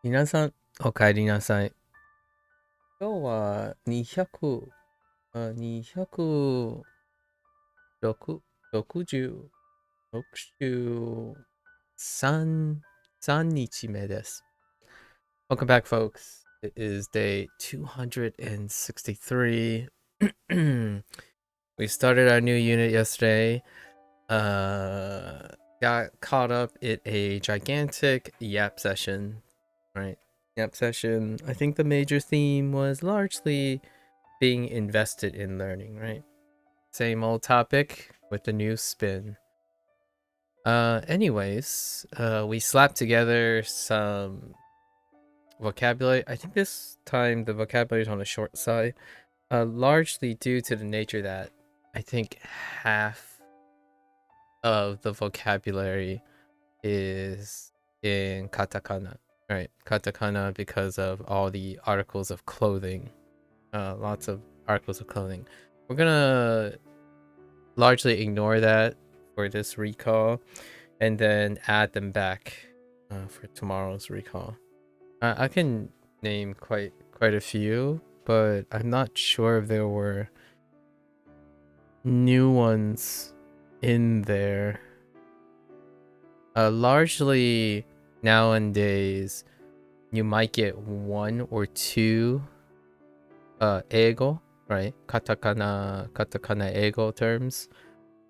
皆さん、お帰りなさい。今日は200、260、63、3日目です。Welcome back, folks. It is day 263. We started our new unit yesterday. Got caught up in a gigantic yap session, right? Yap session. I think the major theme was largely being invested in learning, right? Same old topic with a new spin. Anyways, we slapped together some vocabulary. I think this time the vocabulary is on the short side, largely due to the nature that I think half of the vocabulary is in katakana, right? Katakana because of all the articles of clothing, lots of articles of clothing. We're gonna largely ignore that for this recall and then add them back for tomorrow's recall. I can name quite a few, but I'm not sure if there were new ones in there. Largely nowadays, you might get one or two ego, right? Katakana ego terms.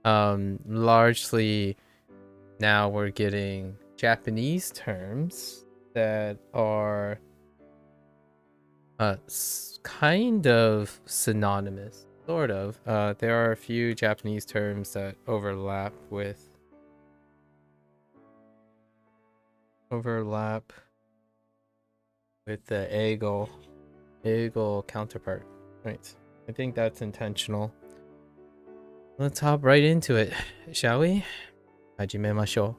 Largely now we're getting Japanese terms that are kind of synonymous, sort of. There are a few Japanese terms that overlap with the ego counterpart, right? I think that's intentional. Let's hop right into it, shall we? Hajimemashou.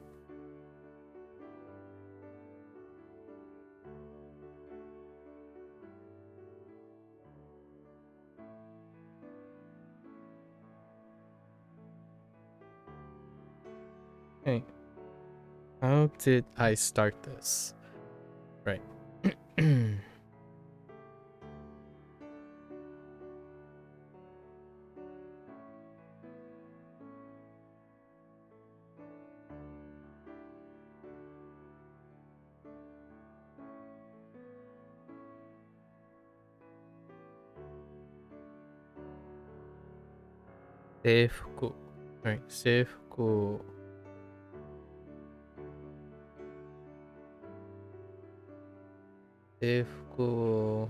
Hey, how did I start this? Right. 制服。はい、制服を。制服を。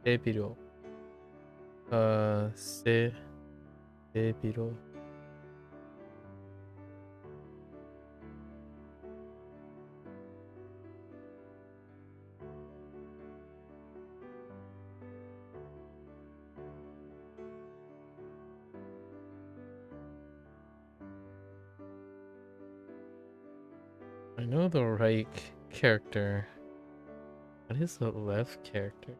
背広。背広。I know the right character. What is the left character?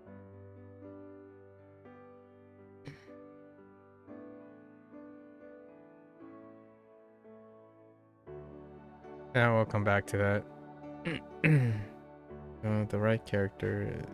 Now we'll come back to that. The right character is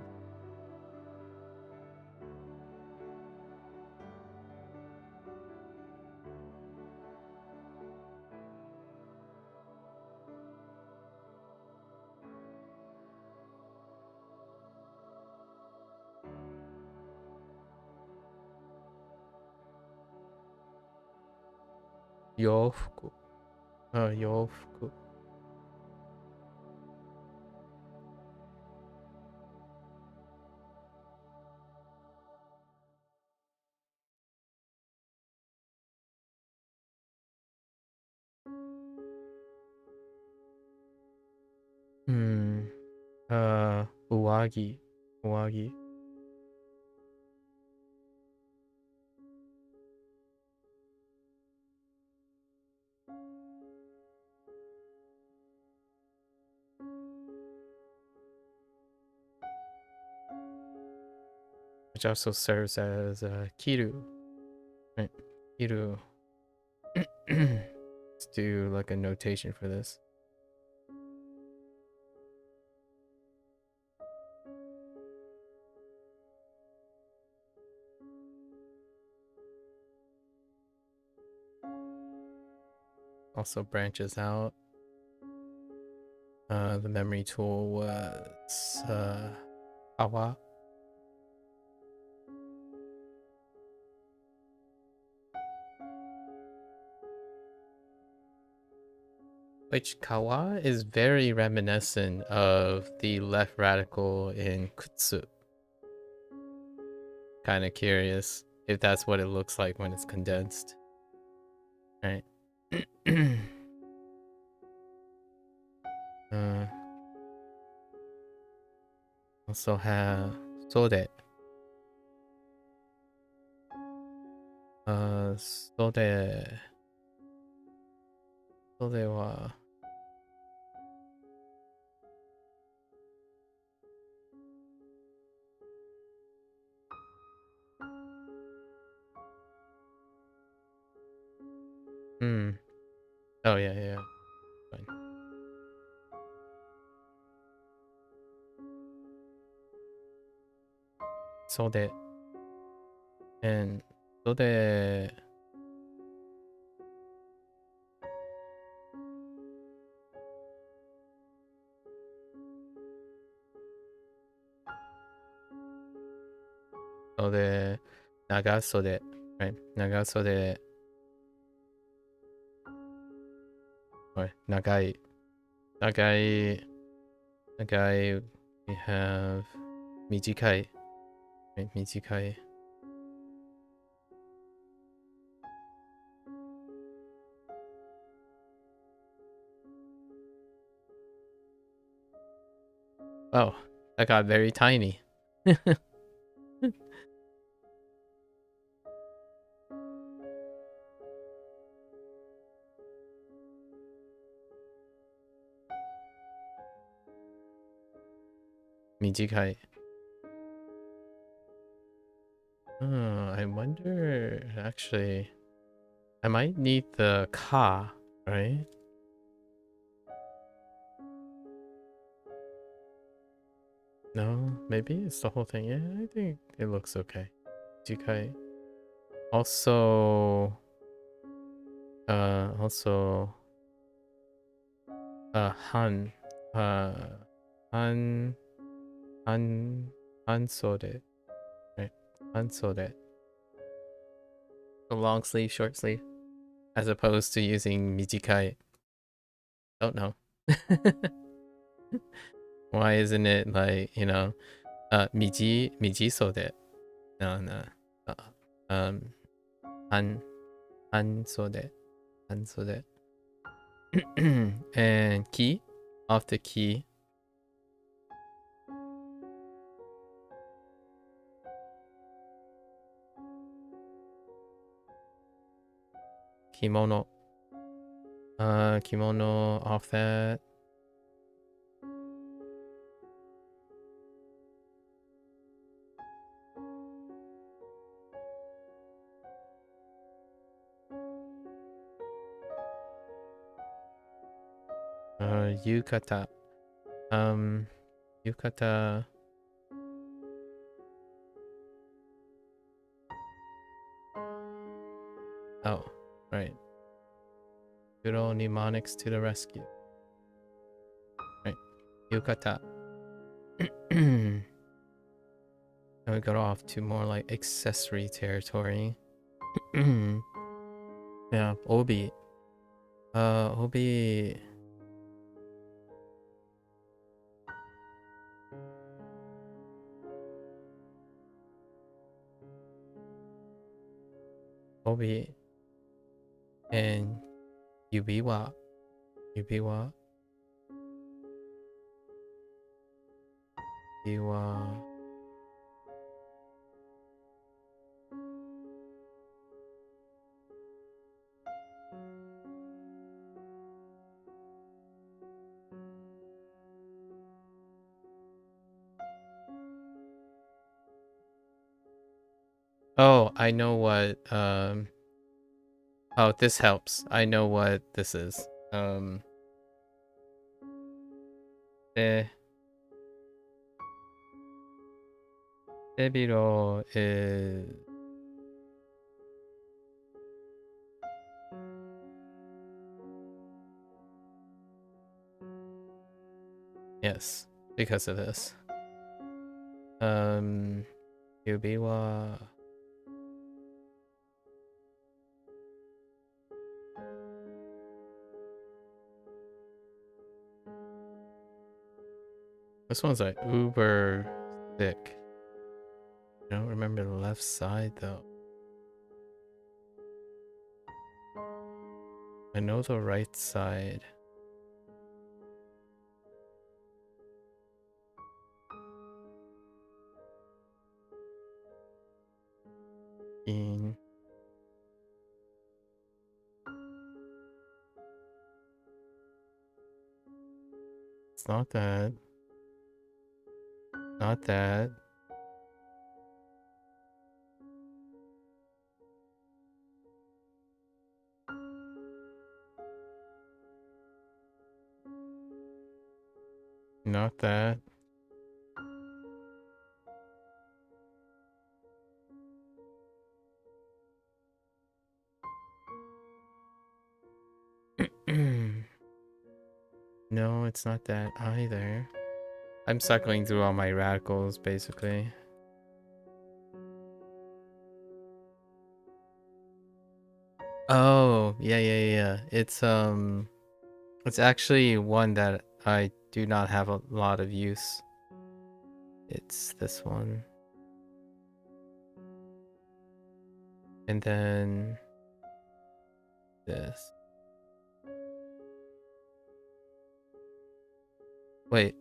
Yofuku. 洋服。上着。上着。Which also serves as kiru. Right. Kiru. Let's do like a notation for this. also branches out. The memory tool was Kawa. Which Kawa is very reminiscent of the left radical in Kutsu. Kind of curious if that's what it looks like when it's condensed. Right. Also have Sode. Sode. Sode wa Oh yeah. Fine. Sode. And Sode. Sode. Nagasode. Right. Nagasode. Or Nagai. Nagai. We have Mijikai. Right. Mijikai. Oh, that got very tiny. Mijikai. Oh, I wonder, actually, I might need the ka, right? No, maybe it's the whole thing. Yeah, I think it looks okay. Mijikai. Also, Han, Han, Hansode, right? Hansode. The long sleeve, short sleeve, as opposed to using Mijikai. Don't know. Why isn't it like, Mijisode? No. Hansode. Hansode. And key, off the key. Kimono. Kimono off that. Yukata. Yukata. Oh, right. Good old mnemonics to the rescue. Right. Yukata. And we got off to more like accessory territory. Yeah, Obi. Obi. Obi. And Yubiwa. Yubiwa. Yubiwa. Oh, I know what, oh, this helps. I know what this is. Debiro is... Yes, because of this. Yubi wa... This one's like uber thick. I don't remember the left side though. I know the right side. In... It's not that. Not that. Not that. No, it's not that either. I'm cycling through all my radicals, basically. Oh, yeah. It's actually one that I do not have a lot of use. It's this one. And then this. Wait,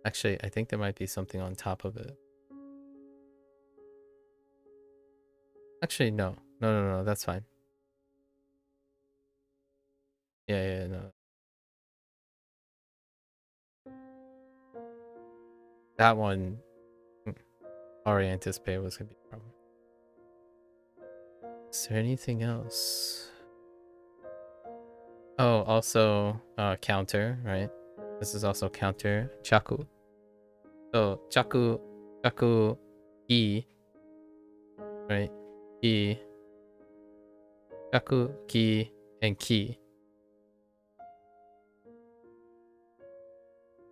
actually, I think there might be something on top of it. Actually, no. No, that's fine. Yeah, no. That one, already anticipated was gonna be a problem. Is there anything else? Oh, also, counter, right? This is also counter. Chaku. So, chaku, E, right? E, chaku, ki, and ki.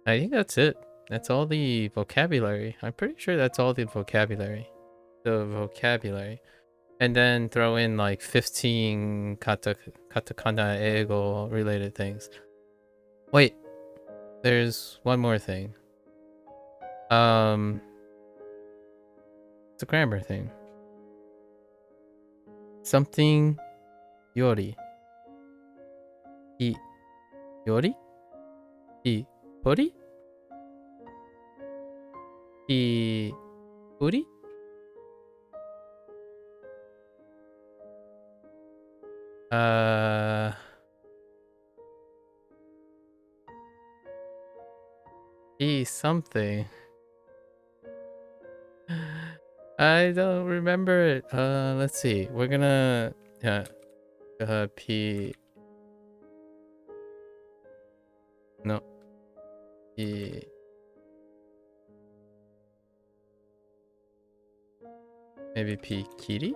I think that's it. That's all the vocabulary. I'm pretty sure that's all the vocabulary. And then throw in like 15 katakana eigo related things. Wait, there's one more thing. It's a grammar thing. Something yori. Yori? Pori? Uri? Something. I don't remember it. Let's see. We're gonna P. No. P. Maybe P. Kiri?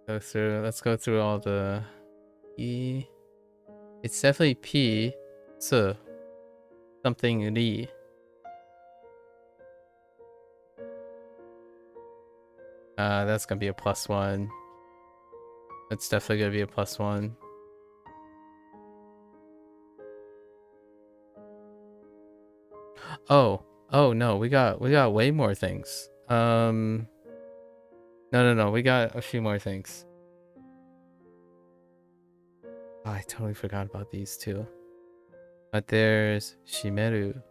Let's go through all the E. It's definitely P. So something Ri. That's gonna be a +1. That's definitely gonna be a +1. Oh no, we got way more things. No, we got a few more things. Oh, I totally forgot about these two. But there's shimeru.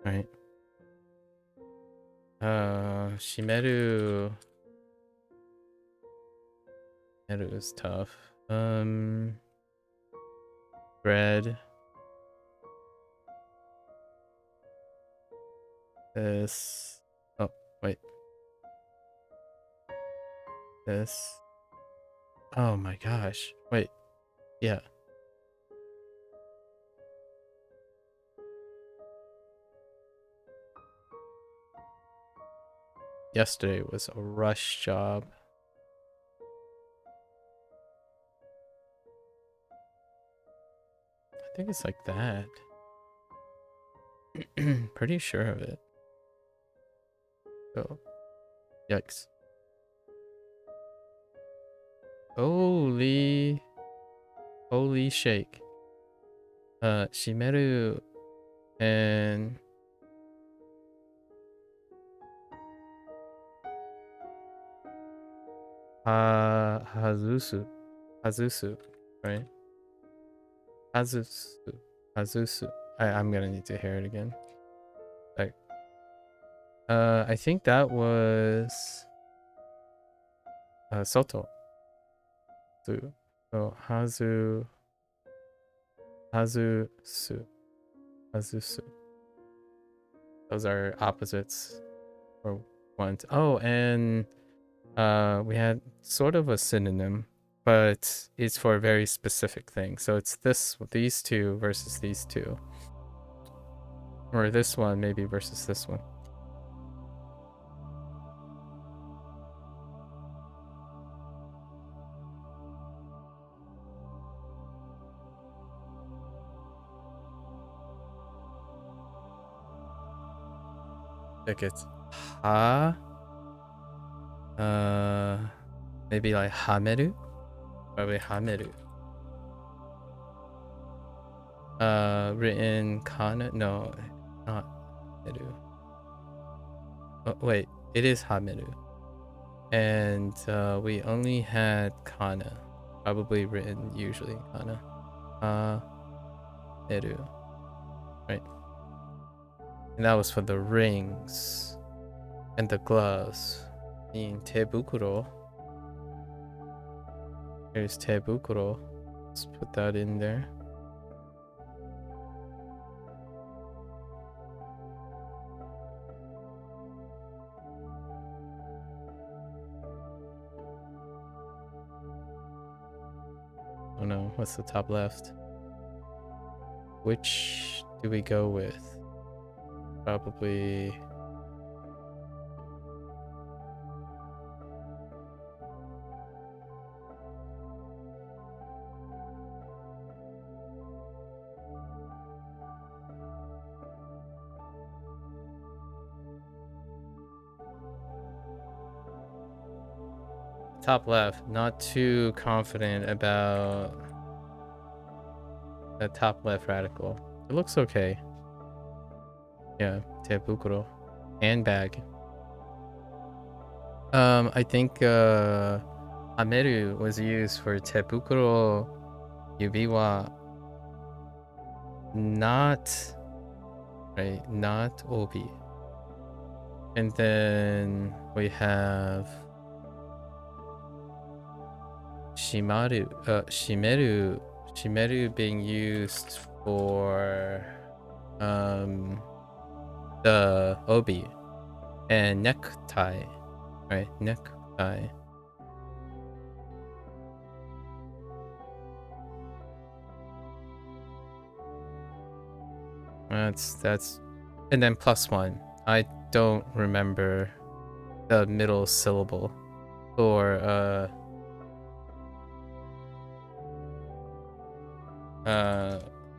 Right. Shimeru. Shimeru is tough. Bread. This. Oh, wait. This. Oh my gosh. Wait. Yeah. yesterday was a rush job. I think it's like that. Pretty sure of it. Oh, yikes. Holy shake. Shimeru and Hazusu, right? Hazusu. I'm gonna need to hear it again. Like, I think that was Soto. So Hazusu. Those are opposites or ones. Oh, and we had sort of a synonym, but it's for a very specific thing. So it's these two versus these two. Or this one maybe versus this one. Like it's maybe like hameru? Probably hameru. Written kana? No, not hameru. Oh, wait, it is hameru. And we only had kana. Probably written usually kana. Hameru. Right. And that was for the rings and the gloves. In tebukuro. Here's tebukuro. Let's put that in there. Oh no, what's the top left? Which do we go with? Probably top left. Not too confident about the top left radical. It looks okay. Yeah, tebukuro and bag. I think hameru was used for tebukuro yubiwa, not obi. And then we have shimeru being used for the obi and necktie, right? Necktie. That's and then +1. I don't remember the middle syllable or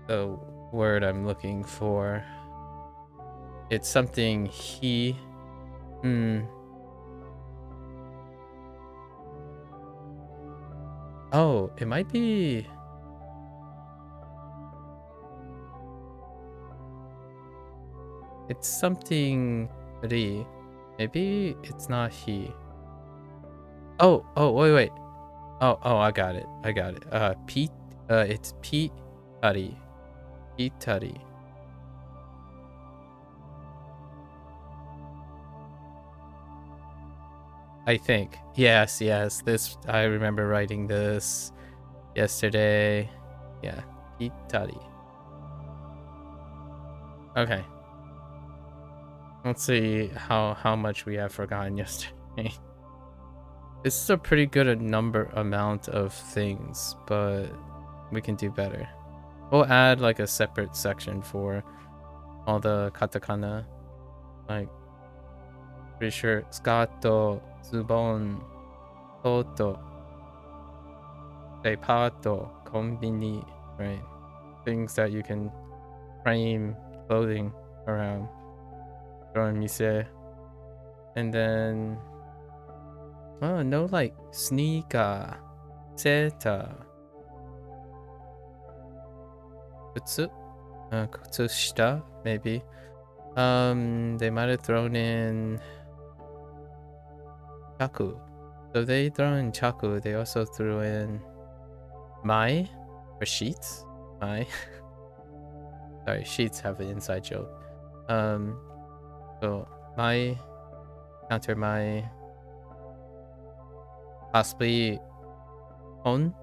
the word I'm looking for. It's something he. Oh, it might be. It's something ri. Maybe it's not he. Oh, wait. Oh, I got it. Pete. It's Pete Tari. I think. Yes. This, I remember writing this yesterday. Yeah, Pete Tari. Okay. Let's see how much we have forgotten yesterday. This is a pretty good amount of things, but we can do better. We'll add like a separate section for all the katakana. Like, Pretty sure scatto, zubon, toto, reparto, combini, right? Things that you can frame clothing around. Mise. And then, oh, no, like sneaker, seta, kutsu, kutsushita, maybe. They might have thrown in chaku. So they throw in chaku. They also threw in mai for sheets. Mai. Sorry, sheets have an inside joke. So mai, counter mai, possibly hon.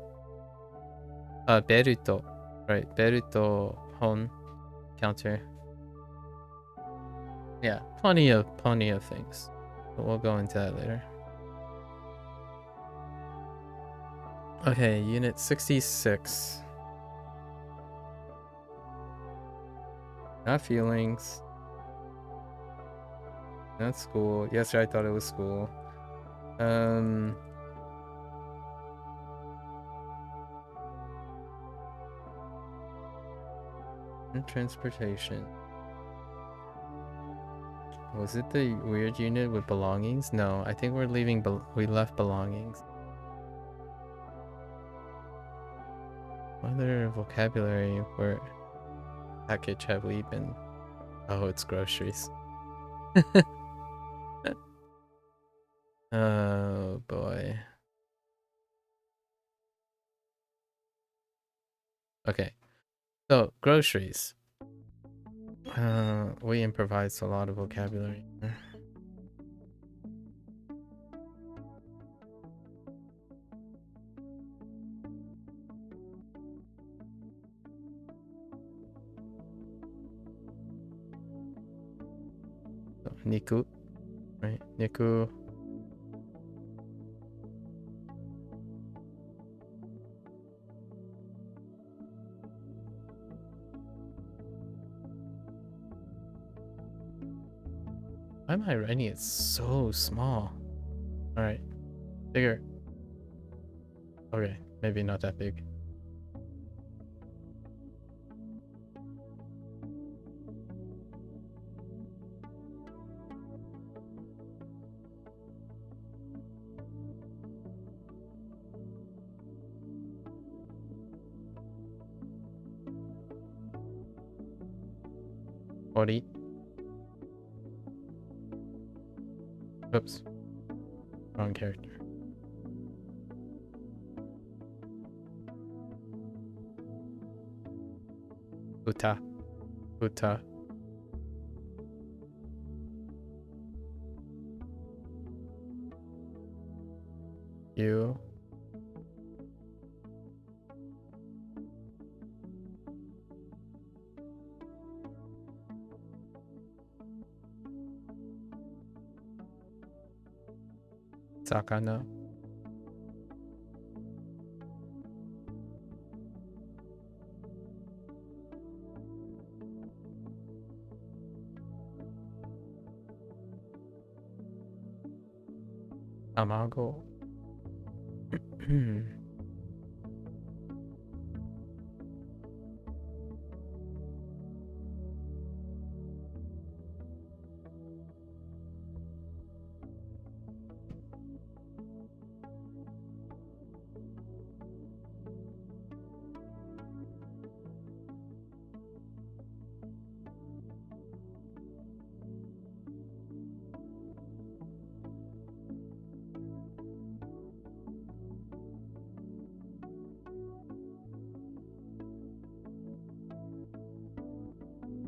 Beruto, right? Beruto hon, counter. Yeah, plenty of things. But we'll go into that later. Okay, unit 66. Not feelings. Not school. Yesterday I thought it was school. And transportation. Was it the weird unit with belongings? No, I think we're leaving. We left belongings. What other vocabulary or package have we been? Oh, it's groceries. Oh boy. Okay, so groceries. We improvised a lot of vocabulary. So, Niku, right? Niku. Why am I writing it so small? Alright, bigger. Okay, maybe not that big. Ori. Oops. Wrong character. Uta. Uta. You. Sakana. Tamago.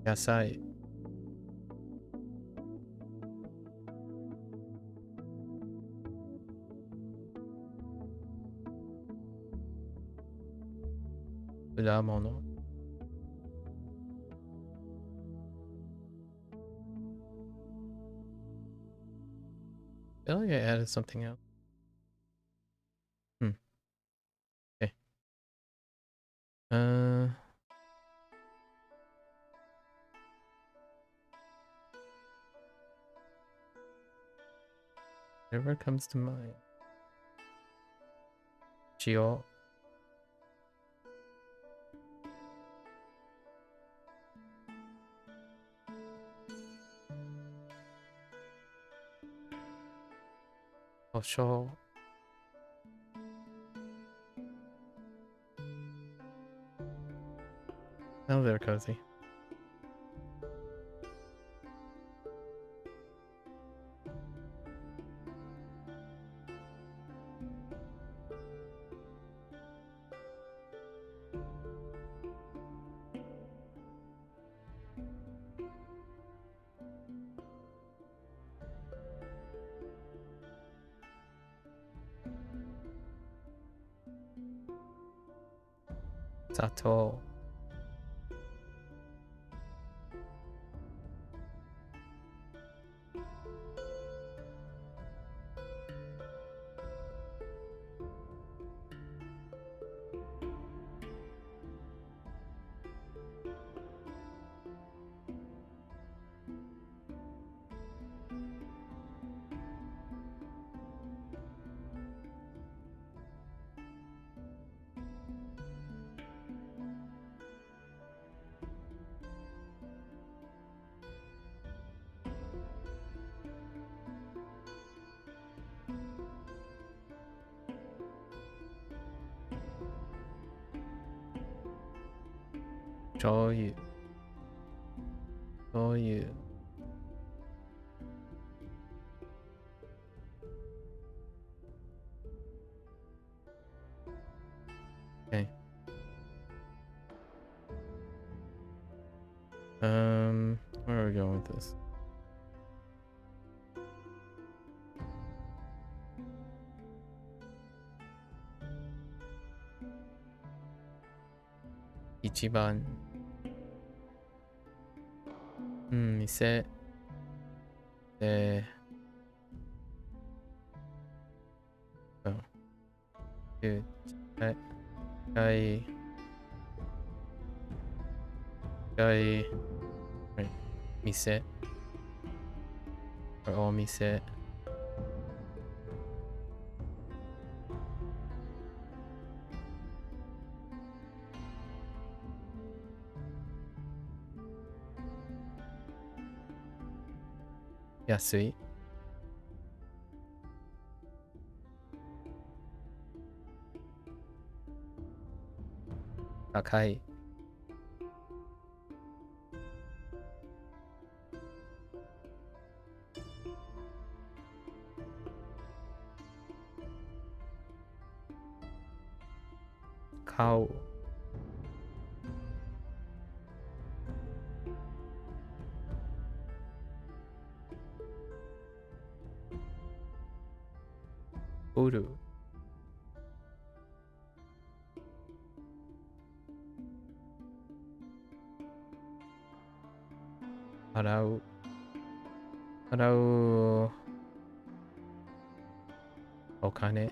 Yasai. Udamono. I feel like I added something else. Okay. Whatever comes to mind. Geo. Osho. Oh, they're cozy. Sato. Shoyu. Shoyu. Okay. Where are we going with this? Ichiban. Mise. Oh. Dude. Guy. Right. Mise. Or all mise. Yasui. Takai. Kao. Uru. Harau. Harau. Okane.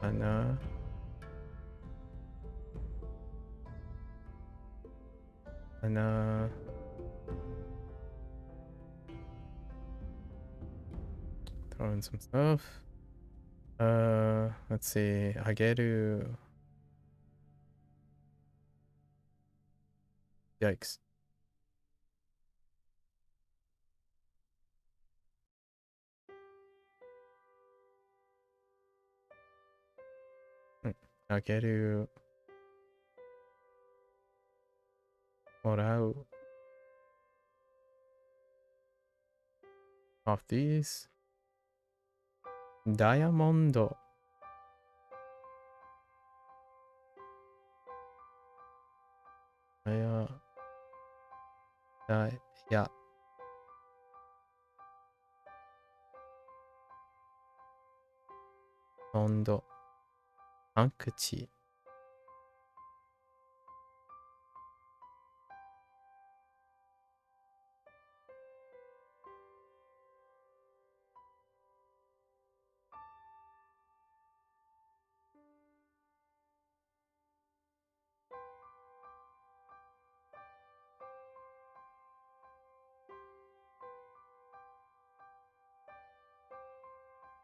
Hana. Hana. Throw in some stuff. Let's see. Ageru. Yikes. Ageru. Morau. Off these. Diamondo. Yeah. Mondo. Ankuchi.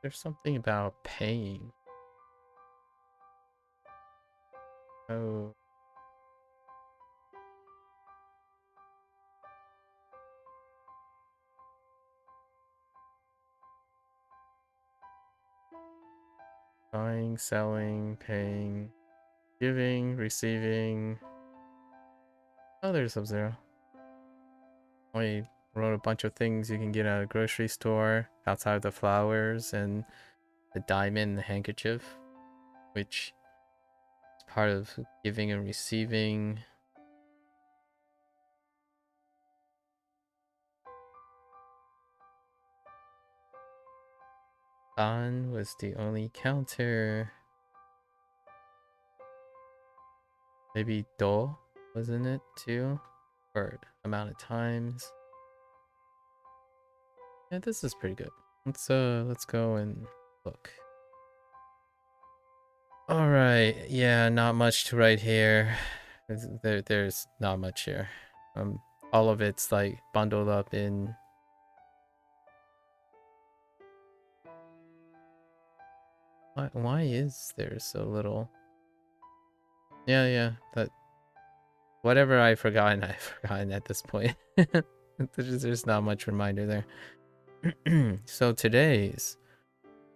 There's something about paying. Oh. Buying, selling, paying, giving, receiving. Oh, there's Sub-Zero. I wrote a bunch of things you can get at a grocery store outside of the flowers and the diamond and the handkerchief, which is part of giving and receiving. An was the only counter. Maybe do was in it too, or amount of times. Yeah, this is pretty good. Let's go and look. All right, yeah, not much to write here. There's not much here. All of it's like bundled up in. Why is there so little? Yeah, that whatever I've forgotten at this point. There's not much reminder there. So today's,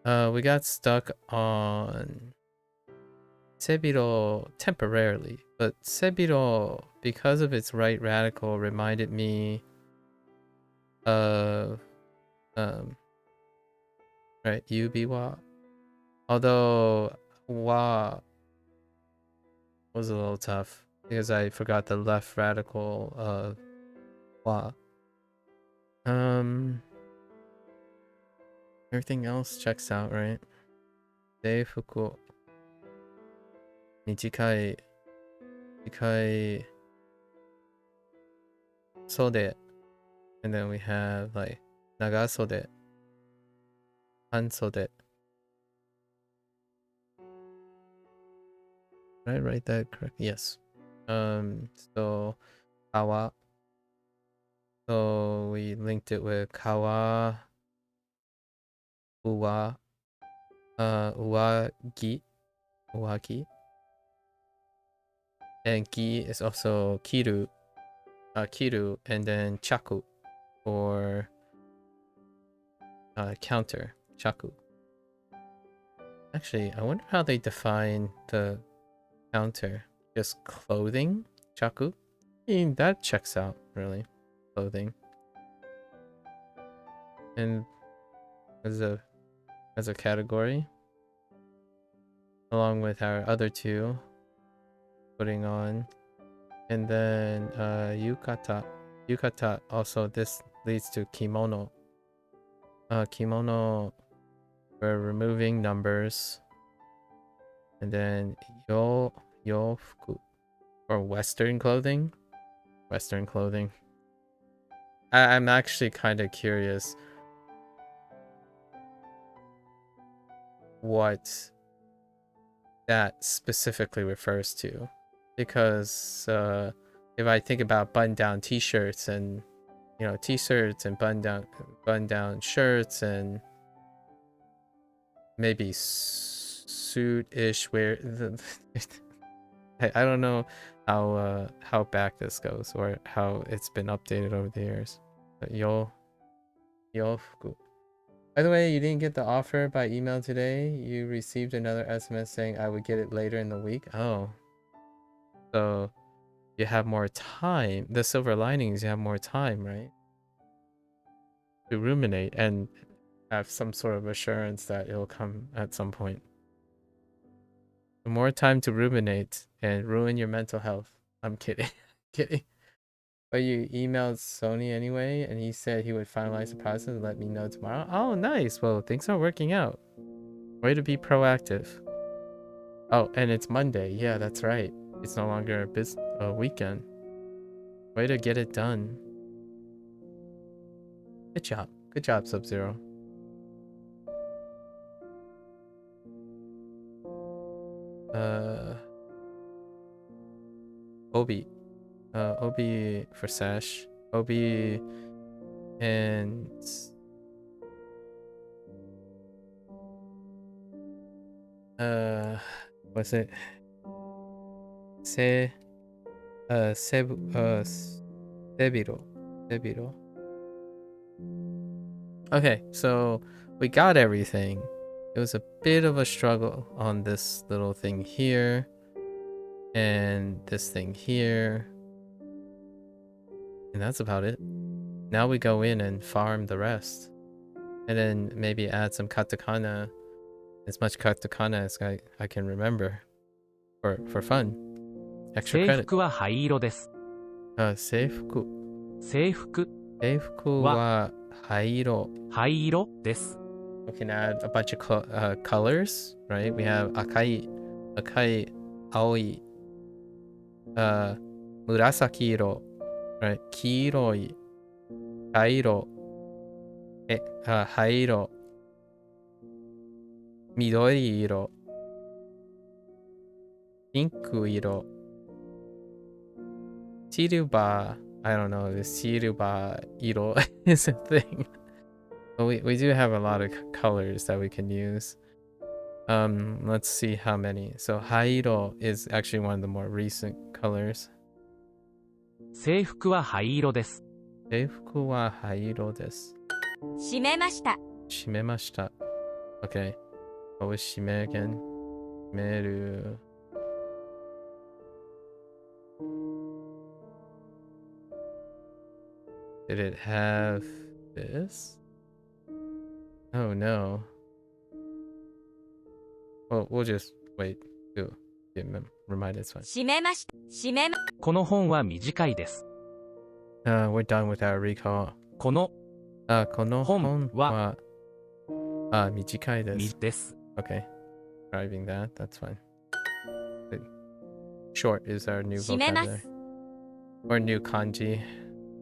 we got stuck on Sebiro temporarily, but Sebiro, because of its right radical, reminded me of right, Yubiwa. Although wa was a little tough because I forgot the left radical of wa. Everything else checks out, right? Deifuku. Nichikai. Nichikai. Sode. And then we have like Nagasode. Hansode. Did I write that correct? Yes. So kawa. So we linked it with kawa, uwa, uwagi, and gi is also kiru, and then chaku, or counter, chaku. Actually, I wonder how they define the counter. Just clothing, chaku? I mean, that checks out, really. Clothing. And as a category, along with our other two, putting on. And then yukata also, this leads to kimono. Kimono, we're removing numbers. And then yofuku, or western clothing. I'm actually kind of curious what that specifically refers to, because if I think about button-down t-shirts and t-shirts and button-down shirts and maybe suit-ish wear, I don't know how back this goes or how it's been updated over the years. But yofuku. By the way, you didn't get the offer by email today. You received another SMS saying I would get it later in the week. Oh. So you have more time. The silver linings, you have more time, right? To ruminate and have some sort of assurance that it'll come at some point. More time to ruminate and ruin your mental health. I'm kidding. Kidding. But you emailed Sony anyway, and he said he would finalize the process and let me know tomorrow. Oh, nice. Well, things are working out. Way to be proactive. Oh, and it's Monday. Yeah, that's right. It's no longer a weekend. Way to get it done. Good job. Good job, Sub-Zero. Obi. Obi for Sash. Obi and Was it Se Sebiro? Sebiro. Okay, so we got everything. It was a bit of a struggle on this little thing here and this thing here, and that's about it. Now we go in and farm the rest, and then maybe add some katakana, as much katakana as I can remember, for fun. Extra credit. 制服は灰色です。制服。制服制服は灰色。灰色です。We can add a bunch of colors, right? We have 赤い、青い、紫色、right? 黄色い、茶色、灰色、緑色、ピンク色、シルバー。I don't know if silver iro is a thing. But we do have a lot of colors that we can use. Let's see how many. So hairo is actually one of the more recent colors. 制服は灰色です。制服は灰色です。閉めました。閉めました。Okay. What was 閉め again? 閉める。Did it have this? Oh no. Well, we'll just wait to get reminded. It's fine. 閉めました。閉めま。この本は短いです。We're done with our recall. このこの本は短いです。です。Okay. Driving that, that's fine. Short is our new 閉めます。 vocabulary. Or new kanji.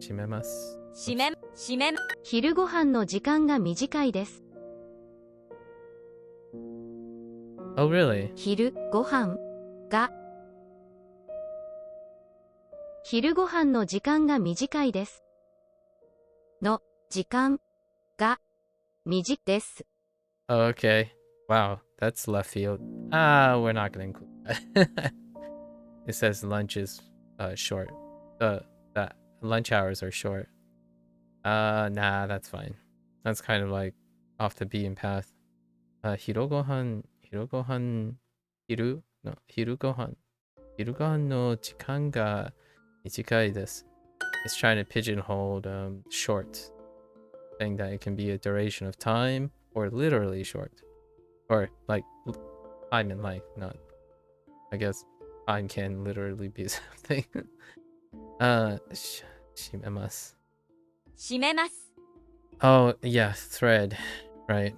閉めます。閉め、閉め。昼ご飯の時間が短いです。Oh, really? 昼ご飯が昼ご飯の時間が短いです。の時間が短いです。Oh, okay. Wow, that's left field. We're not going to include that. It says lunch is short. That lunch hours are short. Nah, that's fine. That's kind of like off the beaten path. Hirugohan no jikan ga michikai desu. It's trying to pigeonhole short, saying that it can be a duration of time or literally short, or like time in life. Not, I guess time can literally be something. 閉めます。閉めます。 Oh yeah, thread, right?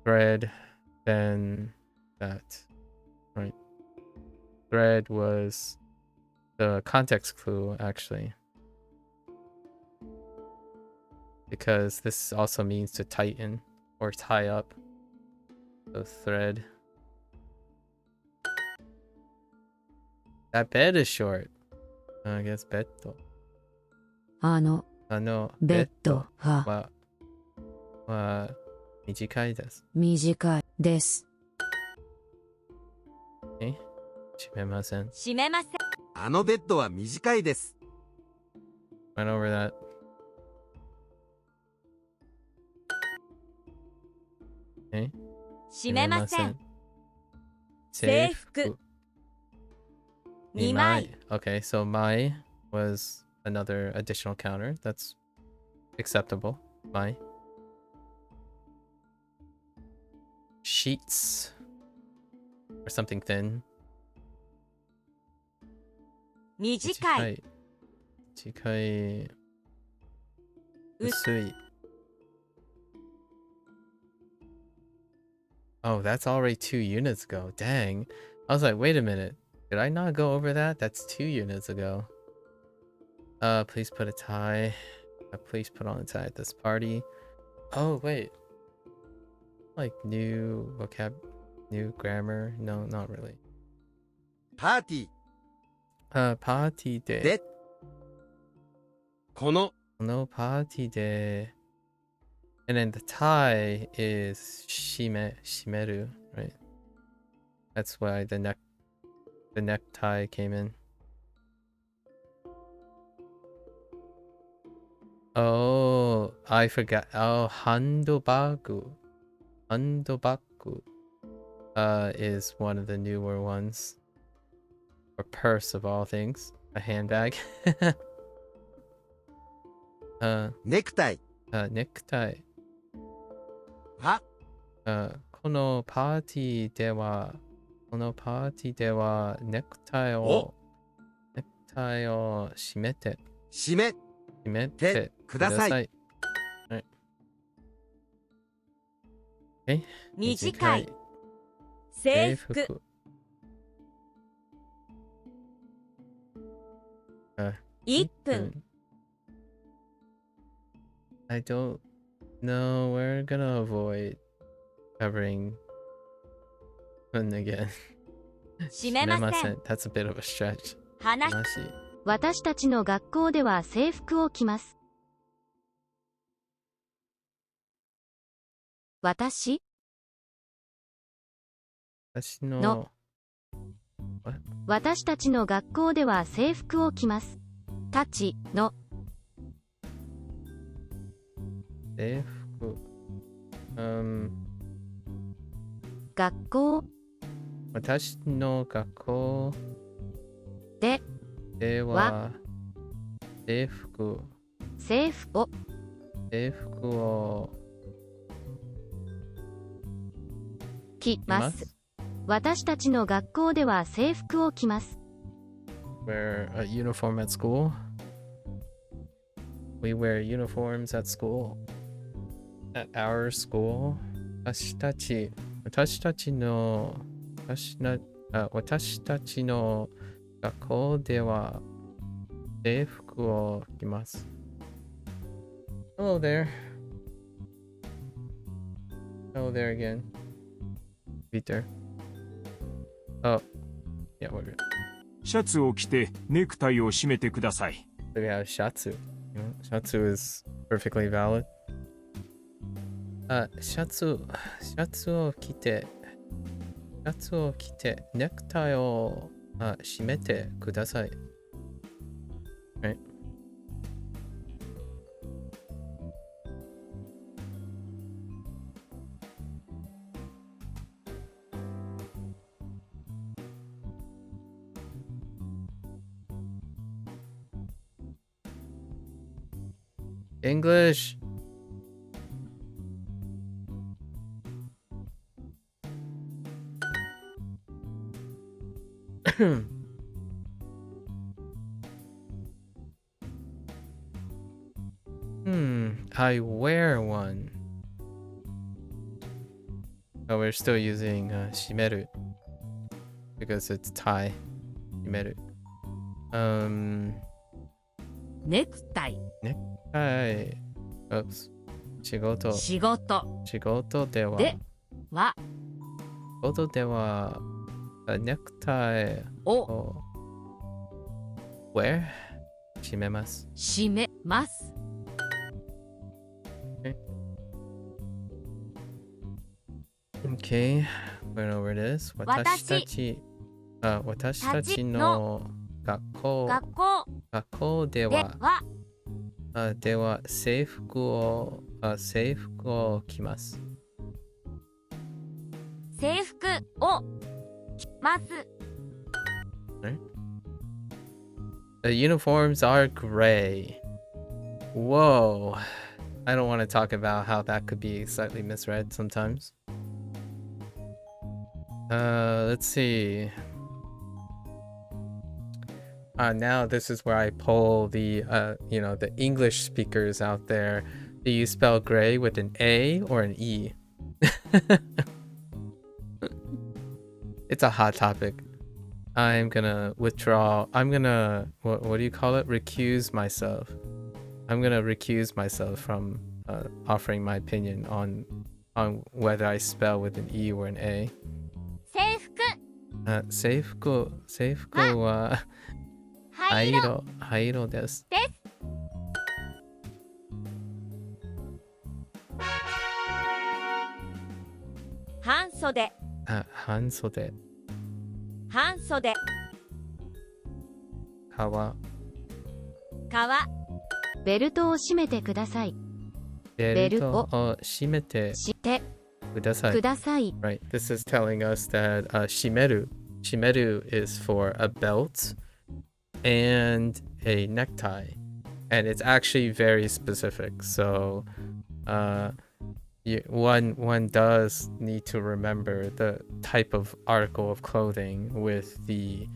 Thread, then that, right? Thread was the context clue actually, because this also means to tighten or tie up. So thread. That bed is short. I guess bed. ベッドは短いです。短いです。閉めません。閉めません。ベッドは短いです。Went over that. 閉めません。制服。2枚。Okay, so my was another additional counter. That's acceptable. My sheets or something thin. 短い。短い。薄い。Oh, that's already 2 units ago. Dang. I was like, wait a minute. Did I not go over that? That's 2 units ago. Please put a tie. Please put on a tie at this party. Oh, wait. Like new vocab, new grammar? No, not really. パーティー。パーティーで。で、このパーティーで。And then the tie is 閉める, right? That's why the necktie came in. Oh, I forgot. Oh, handobagu. Handobaku is one of the newer ones. Or purse of all things. A handbag. ネクタイ necktie. はこのパーティーではネクタイを締めて締めてください。はい。Okay. 短い制服1分 I don't know. We're gonna avoid covering one again. 閉めません That's a bit of a stretch. 話私たちの学校では制服を着ます。私の私たちの学校では制服を着ます。たちの制服学校私の学校では制服を着ます。私たちの学校では制服を着ます。Wear a uniform at school. We wear uniforms at school. At our school. 私たちの学校では制服を着ます。Hello there. Hello there again. Peter. Oh, yeah, we're good. シャツを着てネクタイを締めてください。So we have shatsu. Shatsu is perfectly valid. シャツを着てネクタイを締めてください。Right? English. I wear one. Oh, we're still using shimeru because it's Thai. Shimeru. ネクタイ Hi. Oops. 仕事ではネクタイをwear 締めます。閉めます Okay. Went over this. 私たちの学校では制服を着ます。制服を着ます The uniforms are gray. Whoa. I don't want to talk about how that could be slightly misread sometimes. Let's see. Now this is where I poll the the English speakers out there. Do you spell gray with an A or an E? It's a hot topic. I'm gonna withdraw. I'm gonna what do you call it? Recuse myself. I'm gonna recuse myself from offering my opinion on whether I spell with an E or an A. 制服は灰色です。半袖半袖 Kawa. 革ベルトを締めてください。ベルト Beruto o shimete してく kudasai. ださい。 Right. This is telling us that shimeru. Shimeru is for a belt and a necktie. And it's actually very specific. So one does need to remember the type of article of clothing with the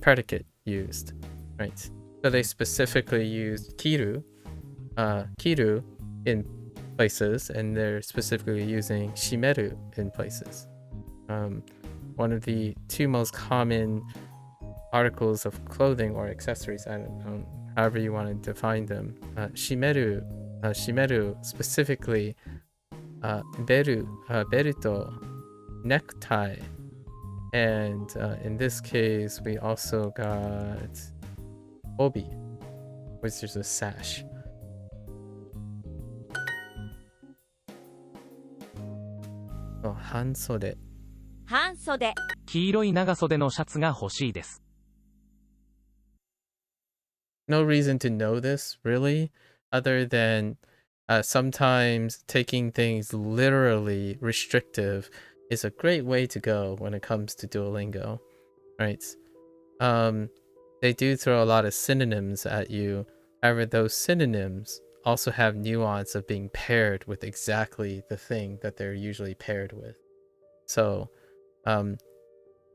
predicate used. Right. So they specifically used kiru in places, and they're specifically using shimeru in places. One of the two most common articles of clothing or accessories, I don't know, however you want to define them, shimeru specifically, beruto, necktie, and in this case we also got obi, which is a sash. Oh, hansode. 半袖黄色い長袖のシャツが欲しいです。No reason to know this, really, other than sometimes taking things literally restrictive is a great way to go when it comes to Duolingo, right? They do throw a lot of synonyms at you. However, those synonyms also have nuance of being paired with exactly the thing that they're usually paired with. So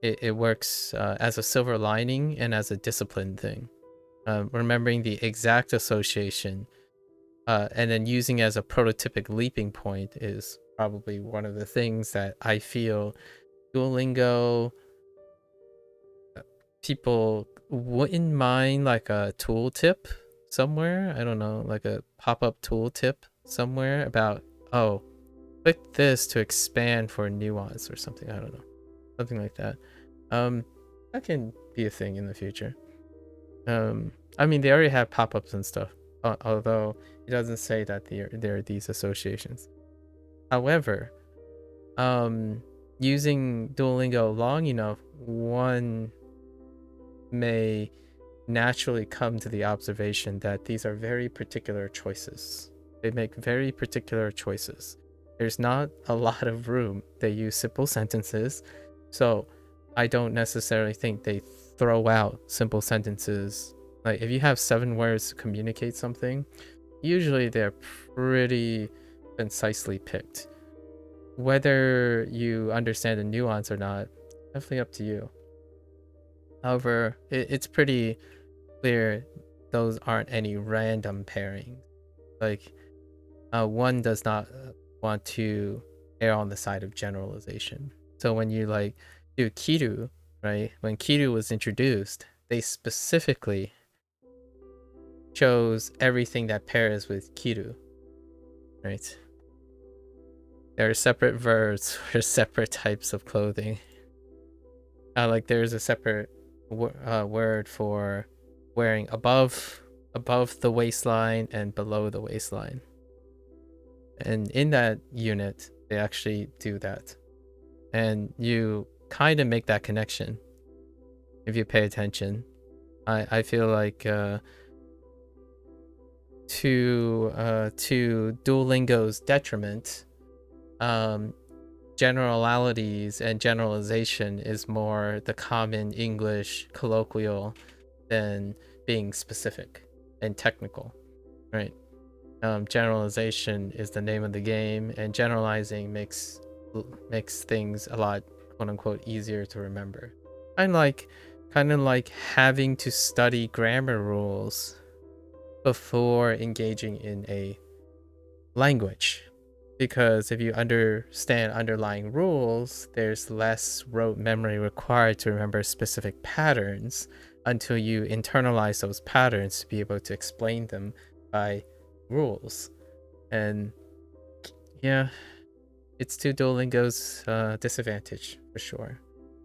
it works as a silver lining and as a discipline thing. Remembering the exact association and then using as a prototypic leaping point is probably one of the things that I feel Duolingo people wouldn't mind, like a tooltip somewhere. I don't know, like a pop-up tooltip somewhere about, oh, click this to expand for nuance or something. I don't know, something like that. That can be a thing in the future. I mean, they already have pop-ups and stuff, although it doesn't say that there are these associations. However, using Duolingo long enough, one may naturally come to the observation that these are very particular choices. They make very particular choices. There's not a lot of room. They use simple sentences, so I don't necessarily think they throw out simple sentences. Like if you have 7 words to communicate something, usually they're pretty concisely picked. Whether you understand the nuance or not, definitely up to you. However, it's pretty clear those aren't any random pairings. Like one does not want to err on the side of generalization. So when you like do kiru, right? When kiru was introduced, they specifically chose everything that pairs with kiru, right? There are separate verbs for separate types of clothing. Like there's a separate word for wearing above the waistline and below the waistline. And in that unit, they actually do that. And you kind of make that connection if you pay attention. I feel like to Duolingo's detriment, generalities and generalization is more the common English colloquial than being specific and technical, right? Generalization is the name of the game, and generalizing makes things a lot, quote unquote, easier to remember. Kind of like having to study grammar rules before engaging in a language, because if you understand underlying rules, there's less rote memory required to remember specific patterns until you internalize those patterns to be able to explain them by rules. And yeah, it's to Duolingo's disadvantage for sure.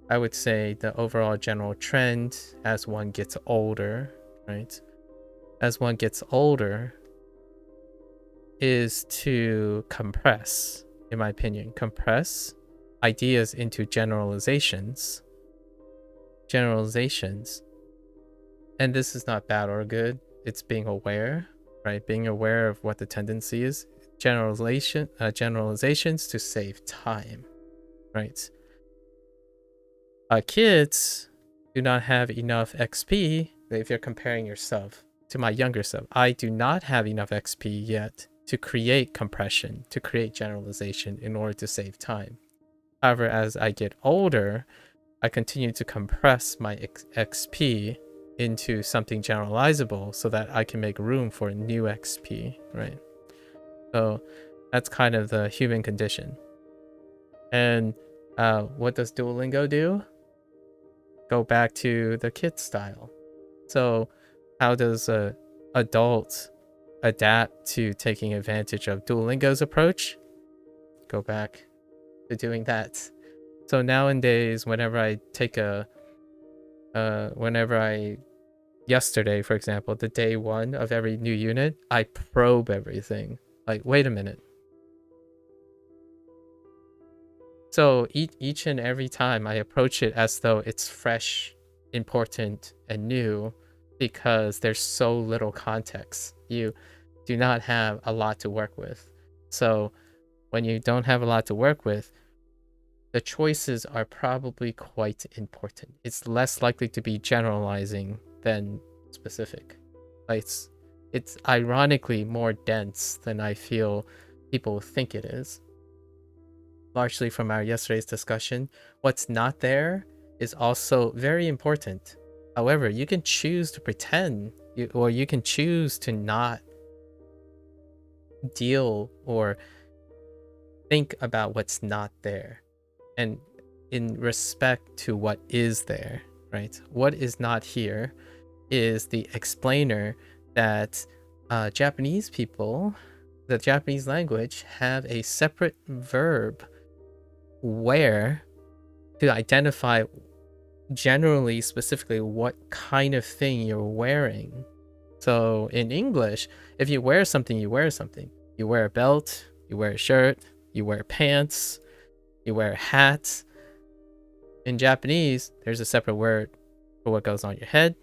I would say the overall general trend as one gets older, right? As one gets older is to compress, in my opinion, compress ideas into generalizations generalizations. And this is not bad or good. It's being aware, right? Being aware of what the tendency is. Generalizations to save time, right? Kids do not have enough XP. If you're comparing yourself to my younger self, I do not have enough XP yet to create compression, to create generalization in order to save time. However, as I get older, I continue to compress my XP into something generalizable so that I can make room for new XP, right? So that's kind of the human condition. And what does Duolingo do? Go back to the kid style. So how does a adult adapt to taking advantage of Duolingo's approach? Go back to doing that. So nowadays, whenever I take yesterday, for example, the day one of every new unit, I probe everything. Like, wait a minute. So each and every time I approach it as though it's fresh, important, and new, because there's so little context. You do not have a lot to work with. So when you don't have a lot to work with, the choices are probably quite important. It's less likely to be generalizing than specific. It's ironically more dense than I feel people think it is. Largely from our yesterday's discussion, what's not there is also very important. However, you can choose to pretend, or you can choose to not deal or think about what's not there. And in respect to what is there, right? What is not here is the explainer that Japanese people, the Japanese language, have a separate verb where to identify generally, specifically, what kind of thing you're wearing. So in English, if you wear something, you wear something. You wear a belt, you wear a shirt, you wear pants, you wear a hat. In Japanese, there's a separate word for what goes on your head.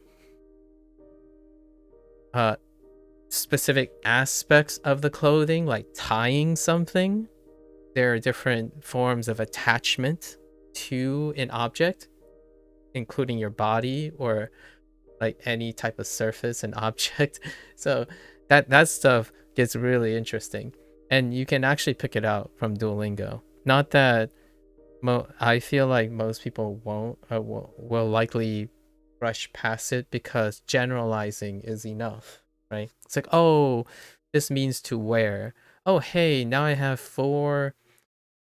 Specific aspects of the clothing, like tying something. There are different forms of attachment to an object, including your body or like any type of surface and object. So that stuff gets really interesting, and you can actually pick it out from Duolingo. Not that I feel like most people won't will likely brush past it because generalizing is enough, right? It's like, oh, this means to wear. Oh, hey, now I have four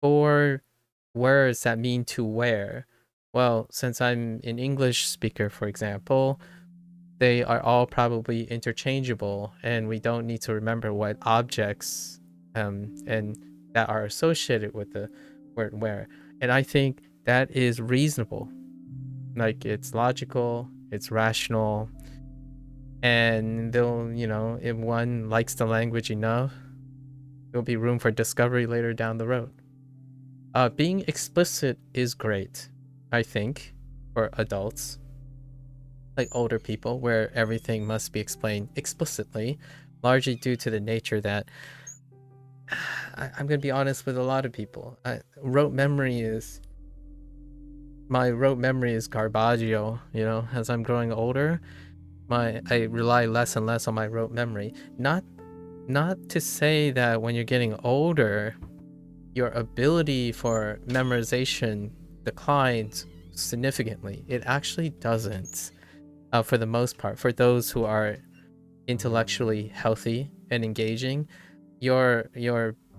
words that mean to wear. Well, since I'm an English speaker, for example, they are all probably interchangeable, and we don't need to remember what objects and that are associated with the word wear. And I think that is reasonable. Like, it's logical, it's rational, and they'll, if one likes the language enough, there'll be room for discovery later down the road. Being explicit is great, I think, for adults, like older people, where everything must be explained explicitly, largely due to the nature that I'm going to be honest with a lot of people. My rote memory is garbaggio, as I'm growing older. I rely less and less on my rote memory. Not to say that when you're getting older, your ability for memorization declines significantly. It actually doesn't, for the most part. For those who are intellectually healthy and engaging, your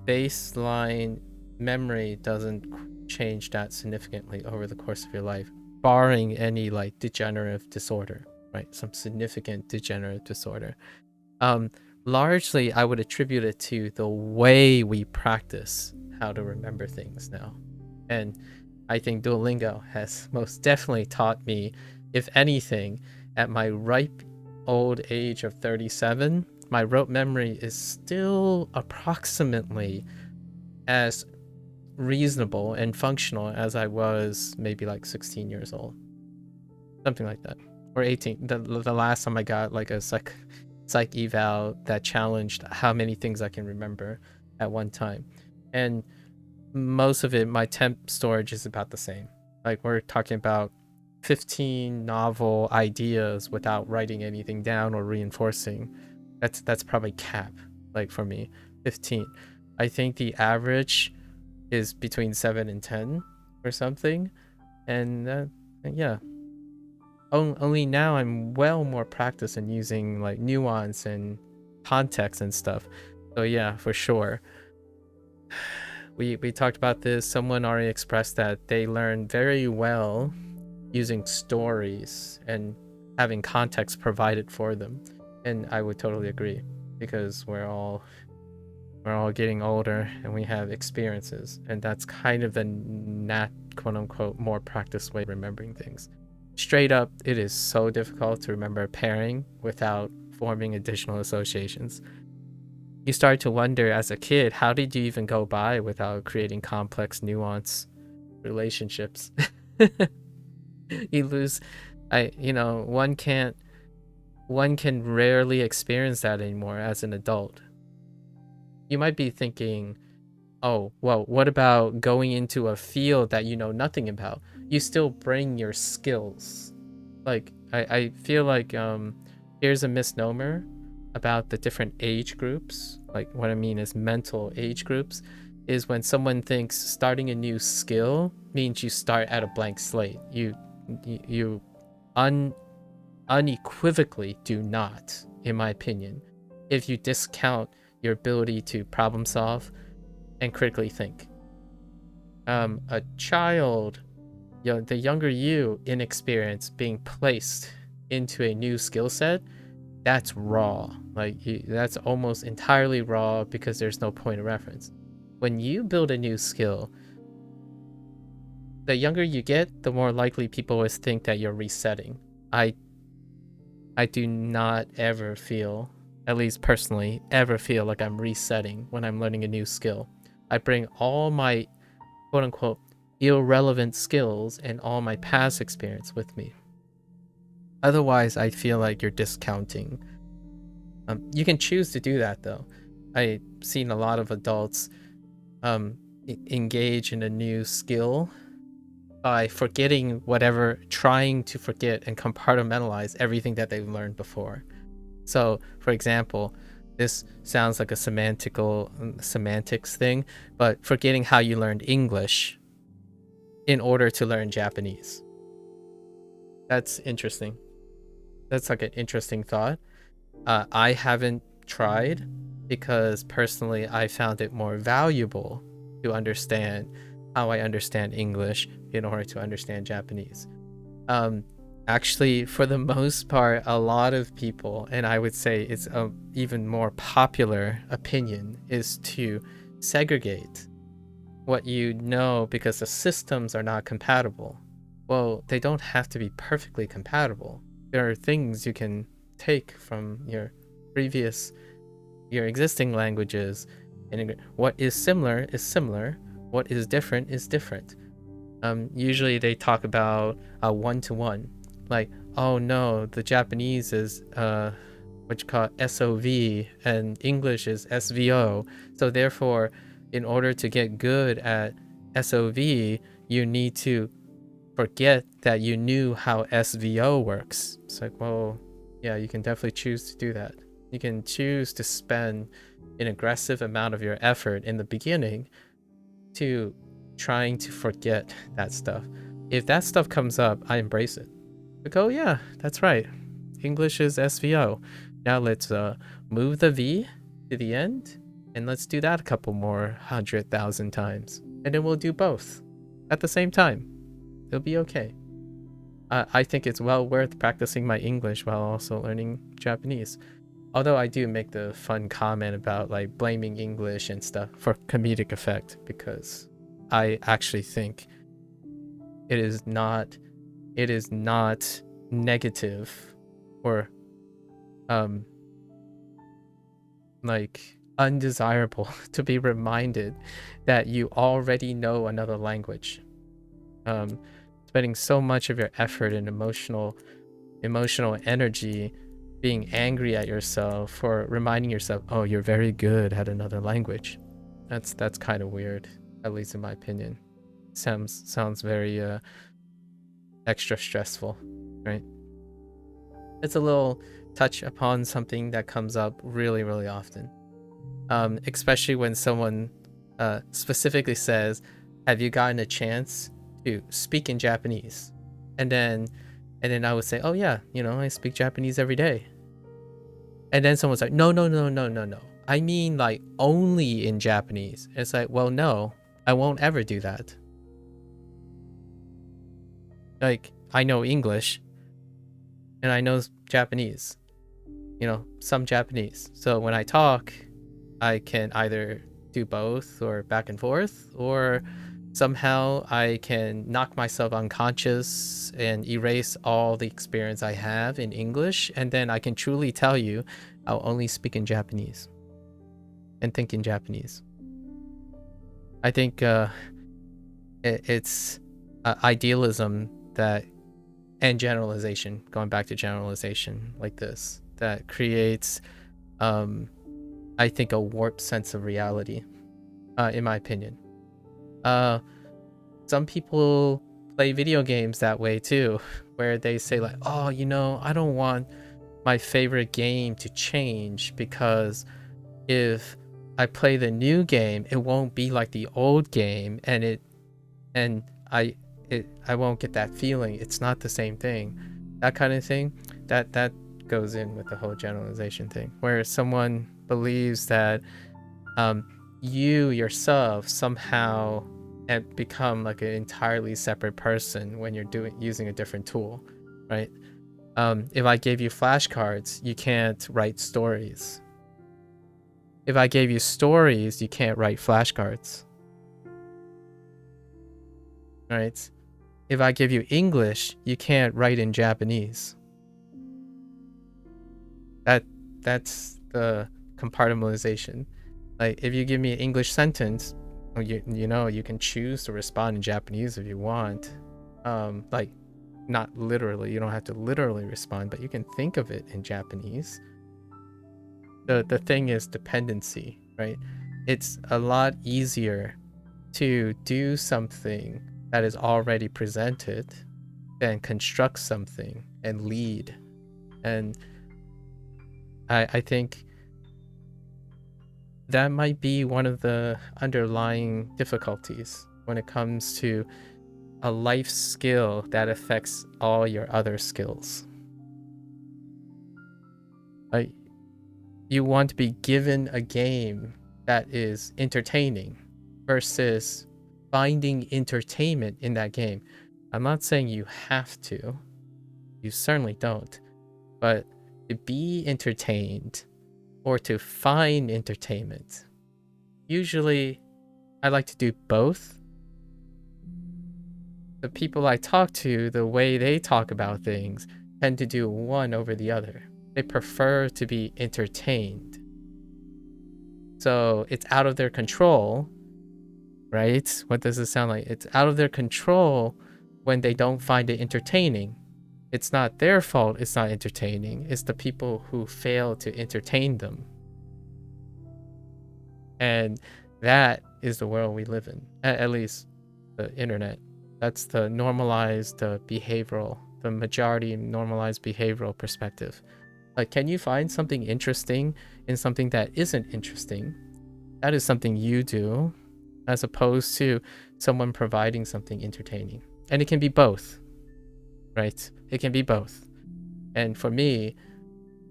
baseline memory doesn't change that significantly over the course of your life, barring any like degenerative disorder, right? Some significant degenerative disorder. Largely, I would attribute it to the way we practice how to remember things now. And I think Duolingo has most definitely taught me, if anything, at my ripe old age of 37, my rote memory is still approximately as reasonable and functional as I was maybe like 16 years old. something like that, or 18. The last time I got like a psych eval that challenged how many things I can remember at one time, and most of it, my temp storage is about the same. Like we're talking about 15 novel ideas without writing anything down or reinforcing. That's probably cap, like for me, 15. I think the average is between 7 and 10 or something, and yeah. Only now I'm well more practiced in using like nuance and context and stuff. So yeah, for sure. We talked about this. Someone already expressed that they learn very well using stories and having context provided for them, and I would totally agree, because we're all getting older and we have experiences, and that's kind of the quote unquote more practiced way of remembering things. Straight up, it is so difficult to remember pairing without forming additional associations. You start to wonder as a kid, how did you even go by without creating complex nuance relationships? You lose, one can rarely experience that anymore as an adult. You might be thinking, oh, well, what about going into a field that you know nothing about? You still bring your skills. Like, I feel like here's a misnomer about the different age groups. Like, what I mean is mental age groups, is when someone thinks starting a new skill means you start at a blank slate. You unequivocally do not, in my opinion, if you discount your ability to problem solve and critically think. A child, the younger you, inexperienced, being placed into a new skill set, that's raw. Like, that's almost entirely raw because there's no point of reference. When you build a new skill, the younger you get, the more likely people always think that you're resetting. I do not ever feel, at least personally, ever feel like I'm resetting when I'm learning a new skill. I bring all my quote unquote irrelevant skills and all my past experience with me. Otherwise, I feel like you're discounting. You can choose to do that though. I've seen a lot of adults engage in a new skill by trying to forget and compartmentalize everything that they've learned before. So, for example, this sounds like a semantics thing, but forgetting how you learned English in order to learn Japanese. That's interesting. That's like an interesting thought. I haven't tried because personally I found it more valuable to understand how I understand English in order to understand Japanese. Actually, for the most part, a lot of people, and I would say it's a even more popular opinion, is to segregate what you know because the systems are not compatible. Well, they don't have to be perfectly compatible. There are things you can take from your existing languages, and what is similar is similar, what is different is different. Usually they talk about a one-to-one, like, oh no, the Japanese is what you call SOV and English is SVO, so therefore in order to get good at SOV you need to forget that you knew how SVO works. It's like, well, yeah, you can definitely choose to do that. You can choose to spend an aggressive amount of your effort in the beginning to trying to forget that stuff. If that stuff comes up, I embrace it. Like, oh yeah, that's right, English is SVO. Now let's move the V to the end, and let's do that a couple more 100,000 times, and then we'll do both at the same time. It'll be okay. I think it's well worth practicing my English while also learning Japanese. Although I do make the fun comment about like blaming English and stuff for comedic effect, because I actually think it is not negative or like undesirable to be reminded that you already know another language. spending so much of your effort and emotional energy being angry at yourself for reminding yourself, oh, you're very good at another language. That's kind of weird, at least in my opinion. Sounds very extra stressful, right? It's a little touch upon something that comes up really, really often, especially when someone specifically says, have you gotten a chance to speak in Japanese? And then I would say, oh yeah, I speak Japanese every day. And then someone's like, no, I mean like only in Japanese. It's like, well, no, I won't ever do that. Like, I know English and I know Japanese, some Japanese. So when I talk, I can either do both or back and forth, or somehow I can knock myself unconscious and erase all the experience I have in English, and then I can truly tell you I'll only speak in Japanese and think in Japanese. I think it's idealism and generalization, going back to generalization like this, that creates, I think, a warped sense of reality, in my opinion. Some people play video games that way too, where they say like, oh, I don't want my favorite game to change, because if I play the new game, it won't be like the old game, and I won't get that feeling. It's not the same thing. That kind of thing, that goes in with the whole generalization thing, where someone believes that you yourself somehow have become like an entirely separate person when you're using a different tool, right? If I gave you flashcards, you can't write stories. If I gave you stories, you can't write flashcards, right? If I give you English, you can't write in Japanese. That's the compartmentalization. Like, if you give me an English sentence, you can choose to respond in Japanese if you want. Like, not literally, you don't have to literally respond, but you can think of it in Japanese. The thing is dependency, right? It's a lot easier to do something that is already presented than construct something and lead. And I think that might be one of the underlying difficulties when it comes to a life skill that affects all your other skills. Like, you want to be given a game that is entertaining versus finding entertainment in that game. I'm not saying you have to. You certainly don't. But to be entertained or to find entertainment, usually I like to do both. The people I talk to, the way they talk about things, tend to do one over the other. They prefer to be entertained. So it's out of their control, right? What does it sound like? It's out of their control when they don't find it entertaining. It's not their fault it's not entertaining. It's the people who fail to entertain them. And that is the world we live in, at least the internet. That's the normalized behavioral, the majority normalized behavioral perspective. Like, can you find something interesting in something that isn't interesting? That is something you do, as opposed to someone providing something entertaining. And it can be both, right? It can be both. And for me,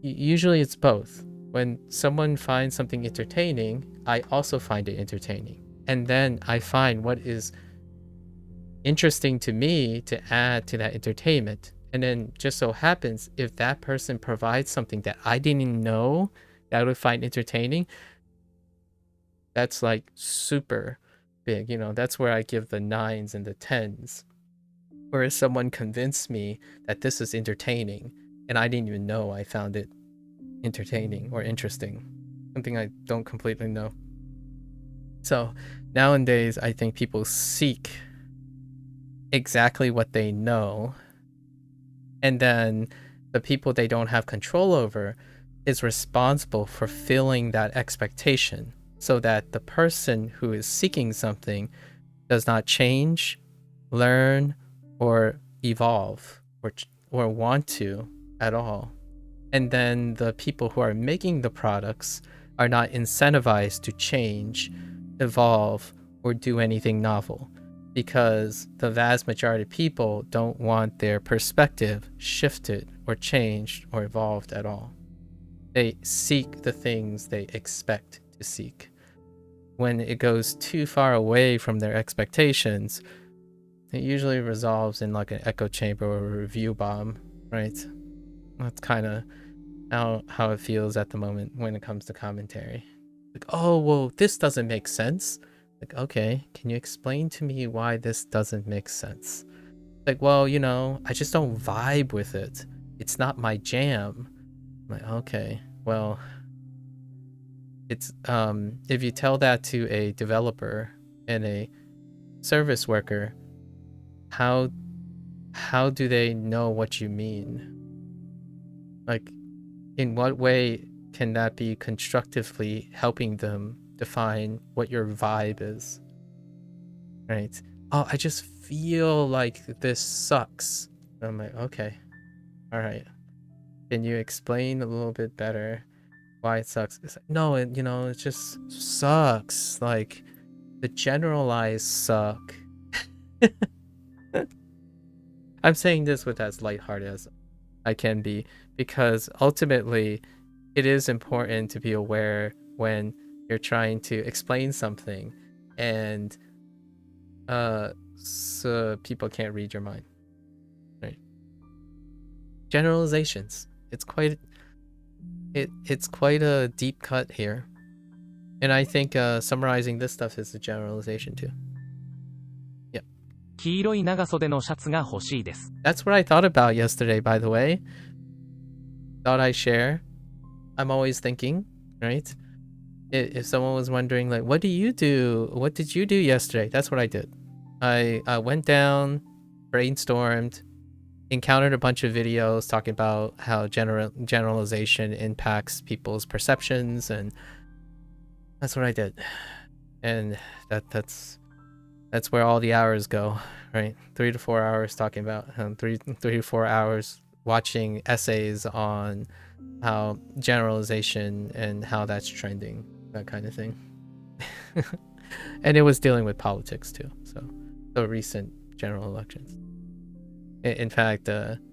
usually it's both. When someone finds something entertaining, I also find it entertaining. And then I find what is interesting to me to add to that entertainment. And then just so happens, if that person provides something that I didn't know that I would find entertaining, that's like super big. That's where I give the 9s and the 10s. Whereas someone convinced me that this is entertaining, and I didn't even know I found it entertaining or interesting. Something I don't completely know. So nowadays, I think people seek exactly what they know, and then the people they don't have control over is responsible for filling that expectation so that the person who is seeking something does not change, learn, or evolve or want to at all. And then the people who are making the products are not incentivized to change, evolve, or do anything novel, because the vast majority of people don't want their perspective shifted or changed or evolved at all. They seek the things they expect to seek. When it goes too far away from their expectations, it usually resolves in like an echo chamber or a review bomb, right? That's kind of how it feels at the moment when it comes to commentary. Like, oh, well, this doesn't make sense. Like, okay, can you explain to me why this doesn't make sense? Like, well, I just don't vibe with it. It's not my jam. I'm like, okay, well, it's if you tell that to a developer and a service worker, how do they know what you mean? Like, in what way can that be constructively helping them define what your vibe is? Right? Oh, I just feel like this sucks. I'm like, okay, all right. Can you explain a little bit better why it sucks? It's like, no, it just sucks. Like, the generalized suck. I'm saying this with as lighthearted as I can be, because ultimately it is important to be aware when you're trying to explain something and so people can't read your mind, right? Generalizations. It's quite a deep cut here, and I think summarizing this stuff is a generalization too. Yeah. 黄色い長袖のシャツが欲しいです。 That's what I thought about yesterday, by the way. Thought I'd share. I'm always thinking, right? If someone was wondering, like, what did you do yesterday? That's what I did. I went down, brainstormed, encountered a bunch of videos talking about how generalization impacts people's perceptions, and that's what I did. And that's where all the hours go, right? 3 to 4 hours talking about 3 to 4 hours watching essays on how generalization and how that's trending, that kind of thing. And it was dealing with politics too, so the recent general elections. In fact,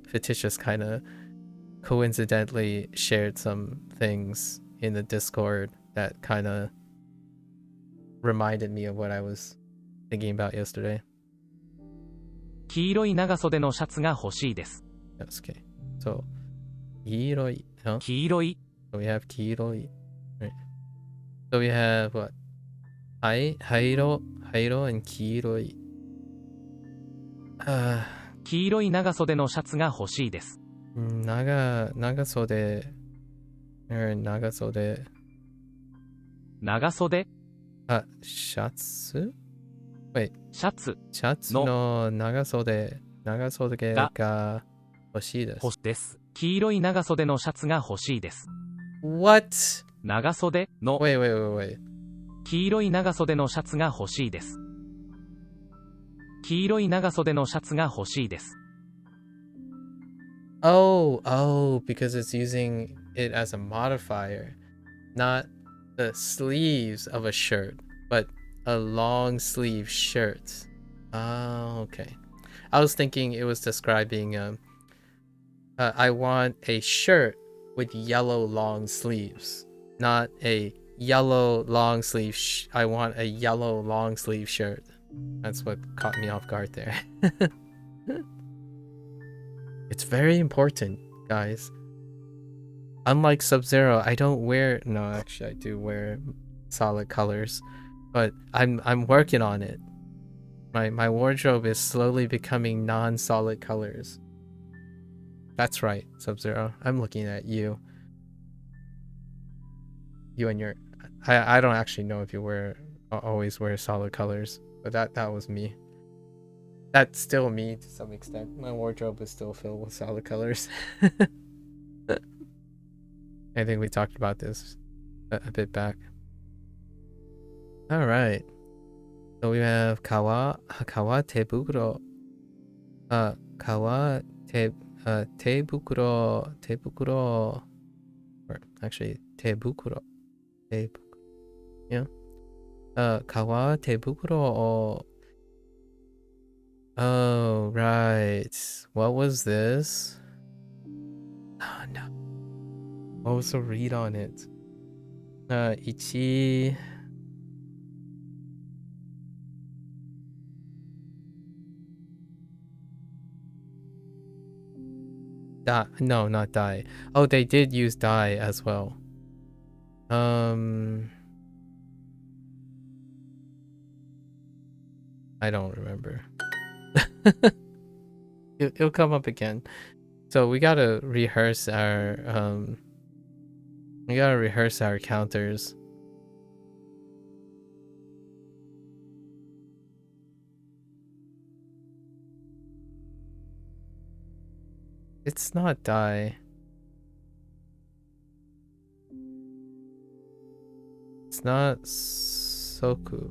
Fictitious kind of coincidentally shared some things in the Discord that kind of reminded me of what I was thinking about yesterday. 黄色い長袖のシャツが欲しいです。 That's okay. So, 黄色い, huh? 黄色い So we have 黄色い, right? So we have what? 灰色 and 黄色い. 黄色い長袖のシャツが欲しいです。 長袖 長袖 長袖 シャツ Wait, シャツシャツの長袖が欲しいです。です。黄色い長袖のシャツが欲しいです。 What? 長袖の Wait. 黄色い長袖のシャツが欲しいです。黄色い長袖のシャツが欲しいです。 Oh, because it's using it as a modifier, not the sleeves of a shirt, but a long sleeve shirt. Oh, okay. I was thinking it was describing I want a shirt with yellow long sleeves, not a yellow long sleeve I want a yellow long sleeve shirt. That's what caught me off guard there. It's very important, guys. Unlike Sub-Zero, I don't wear... No, actually, I do wear solid colors. But I'm working on it. My wardrobe is slowly becoming non-solid colors. That's right, Sub-Zero. I'm looking at you. You and your... I don't actually know if you always wear solid colors. But that was me. That's still me to some extent. My wardrobe is still filled with solid colors. I think we talked about this a bit back. All right. So we have kawa tebukuro. Kawa tebukuro. Or actually tebukuro. Yeah. Kawa tebukuro. Oh, right. What was this? Oh, no. What was the read on it? Ichi. No, not die. Oh, they did use die as well. I don't remember. It'll come up again. So we gotta rehearse our counters. It's not die. It's not soku.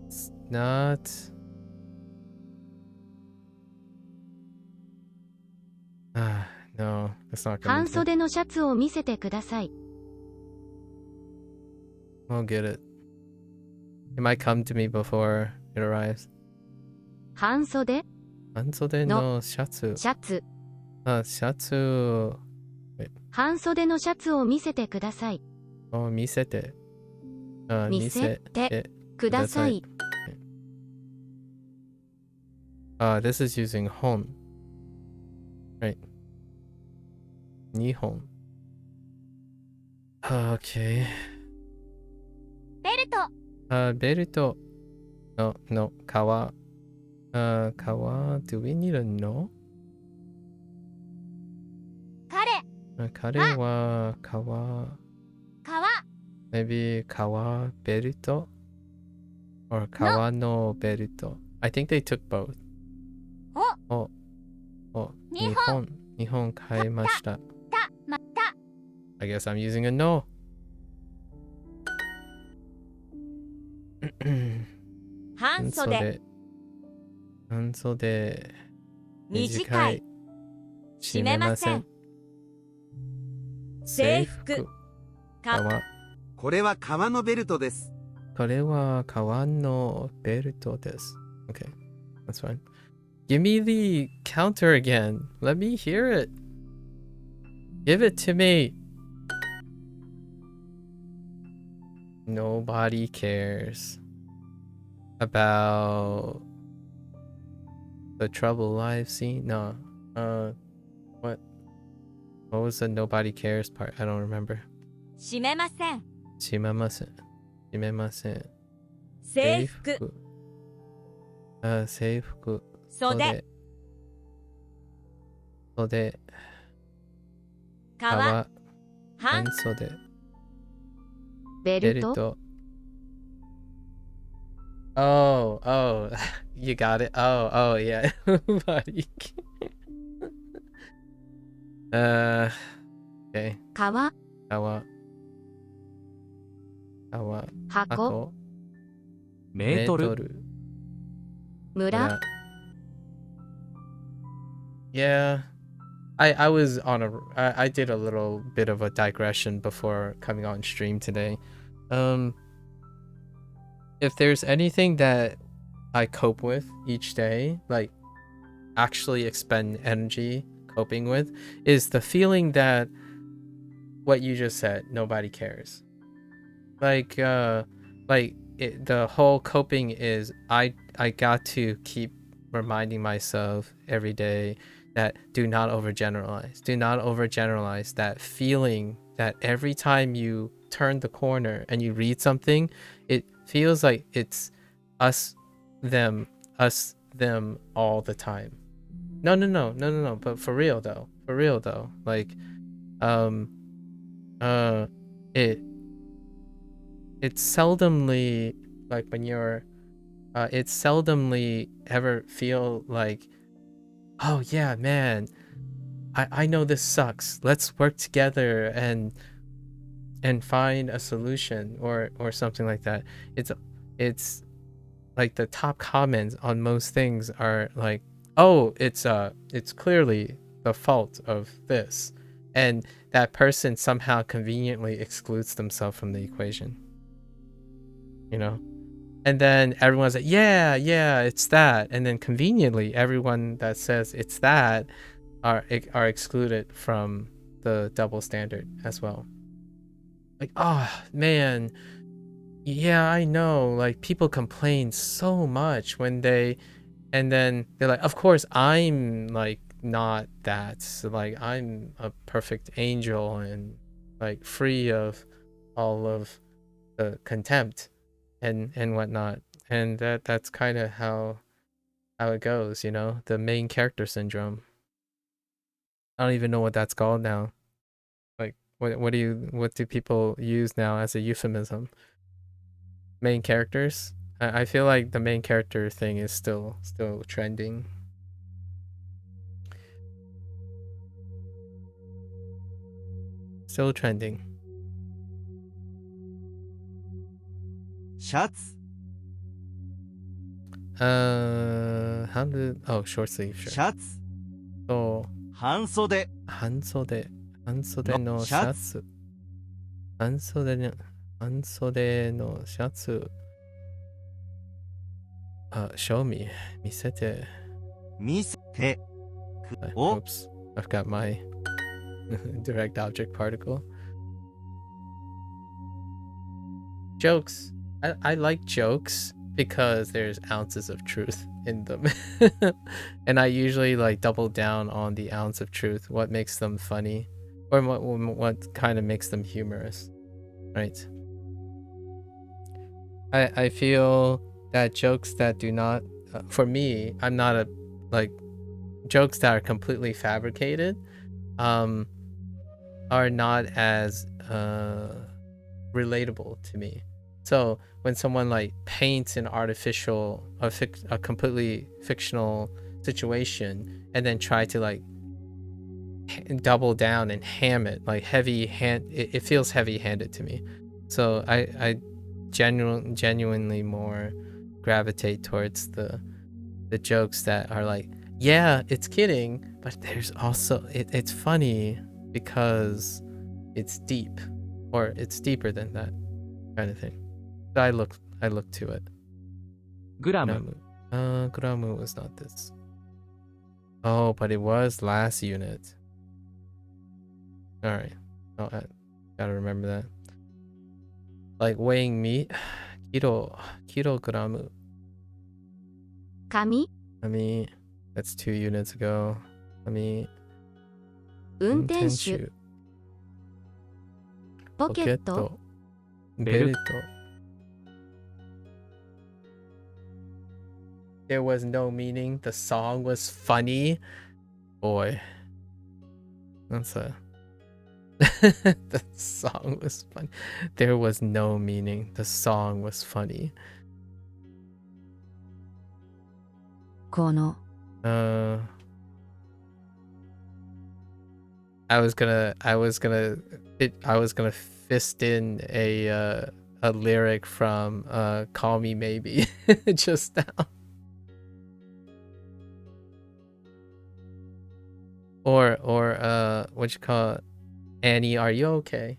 It's not. No, it's not coming. 半袖のシャツを見せてください。I'll get it. It might come to me before it arrives. 半袖のシャツ。シャツ。シャツ。半袖のシャツを見せてください。見せて。見せてください。This is using 本。Right. 2本。Okay. ベルト。ベルト。の、革。革。Do we need a no? 彼は革。Maybe 革ベルト or 革のベルト。I think they took both. 2本買いました。I guess I'm using a no. 半袖。短い。閉めません。制服。革。これは革のベルトです。これは革のベルトです。Okay, that's fine. Give me the counter again. Let me hear it. Give it to me. Nobody cares about the trouble I've seen. No. What was the nobody cares part? I don't remember. 閉めません。閉めません。閉めません。制服。制服。袖。袖。革。半袖。ベルト。Oh, you got it. Oh, yeah. Nobody. Okay. 革。箱。メートル。村。Yeah. I was on I did a little bit of a digression before coming on stream today. If there's anything that I cope with each day, like actually expend energy coping with, is the feeling that what you just said, nobody cares. The whole coping is I got to keep reminding myself every day that do not overgeneralize. Do not overgeneralize that feeling that every time you turn the corner and you read something, it feels like it's us, them all the time. No. But for real though. Like, it's seldomly like when you're it seldomly ever feel like, oh yeah, man, I know this sucks. Let's work together and find a solution or something like that. It's like the top comments on most things are like, oh, it's clearly the fault of this, and that person somehow conveniently excludes themselves from the equation, you know. And then everyone's like, yeah, it's that, and then conveniently everyone that says it's that are excluded from the double standard as well. Like, oh man, yeah, I know, like people complain so much when they, and then they're like, of course I'm like not that, so like I'm a perfect angel and like free of all of the contempt and whatnot. And that's kind of how it goes, you know, the main character syndrome. I don't even know what that's called now. Like what do people use now as a euphemism? Main characters? I feel like the main character thing is still trending. Still trending. シャツ How did, oh, short sleeve シ shirt. ャツ So 半袖半袖のシシャャツ。半袖のシャツ。show me. 見せて。見せてお Oops, I've got my direct object particle. Jokes. I like jokes because there's ounces of truth in them. And I usually like double down on the ounce of truth, what makes them funny, or what kind of makes them humorous, right? I feel that jokes that do not, for me, I'm not a, like, jokes that are completely fabricated are not as relatable to me. So when someone like paints an artificial, a completely fictional situation and then try to like double down and ham it, like it feels heavy-handed to me. So I genuinely more gravitate towards the jokes that are like, yeah, it's kidding, but there's also it's funny because it's deep, or it's deeper than that kind of thing. So I look to it. グラム Gramu was not this. Oh, but it was last unit. All right. Oh, I gotta remember that. Like weighing meat. Kilogram. 紙 I mean, that's 2 units ago. I mean, 運転手ポケット Belt. There was no meaning. The song was funny. Boy. That's a... The song was funny. There was no meaning. The song was funny. この I was gonna fist in a lyric from Call Me Maybe just now. Or what you call it? Annie, are you okay?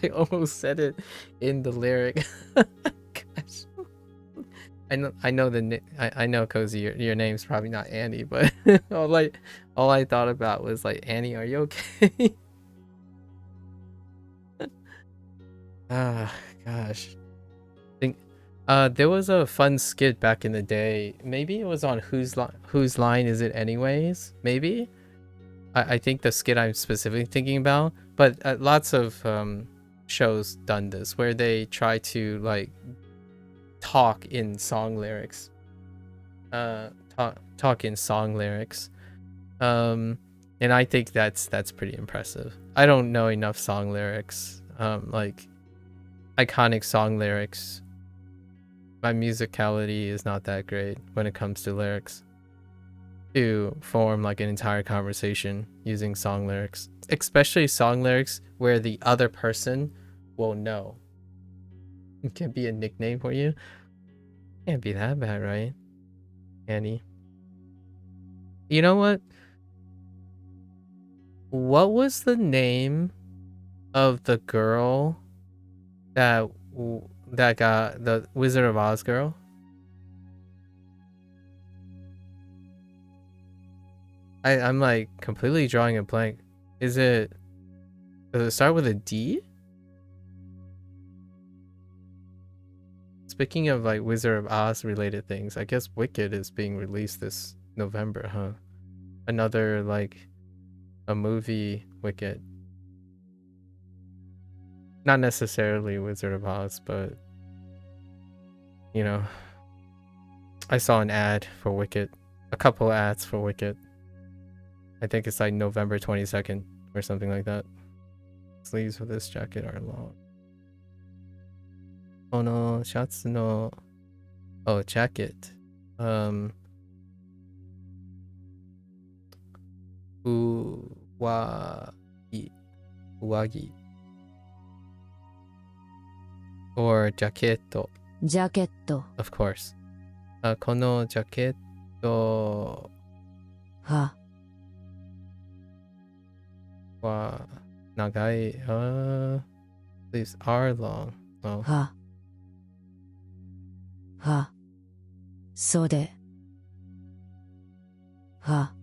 I almost said it in the lyric. Gosh. I know Cozy, your name's probably not Annie, but all I thought about was like, Annie, are you okay? Ah, gosh. Think there was a fun skit back in the day. Maybe it was on Whose Line Is It Anyways? Maybe. I think the skit I'm specifically thinking about, but lots of shows done this where they try to like talk in song lyrics. Talk in song lyrics. And I think that's pretty impressive. I don't know enough song lyrics, like iconic song lyrics my musicality is not that great when it comes to lyrics. To form like an entire conversation using song lyrics, especially song lyrics where the other person will know. It can be a nickname for you. Can't be that bad, right, Annie? You know what? What was the name of the girl that got the Wizard of Oz girl? I'm like completely drawing a blank. Does it start with a D? Speaking of like Wizard of Oz related things, I guess Wicked is being released this November, huh? Another like a movie Wicked. Not necessarily Wizard of Oz, but you know, I saw an ad for Wicked, a couple ads for Wicked. I think it's like November 22nd or something like that. Sleeves for this jacket are long. Oh no, shats no. Oh, jacket. Uwagi. Or jaquetto. ジャケット Of course. このジャケットはは長い。Sleeves are long. Oh. は袖は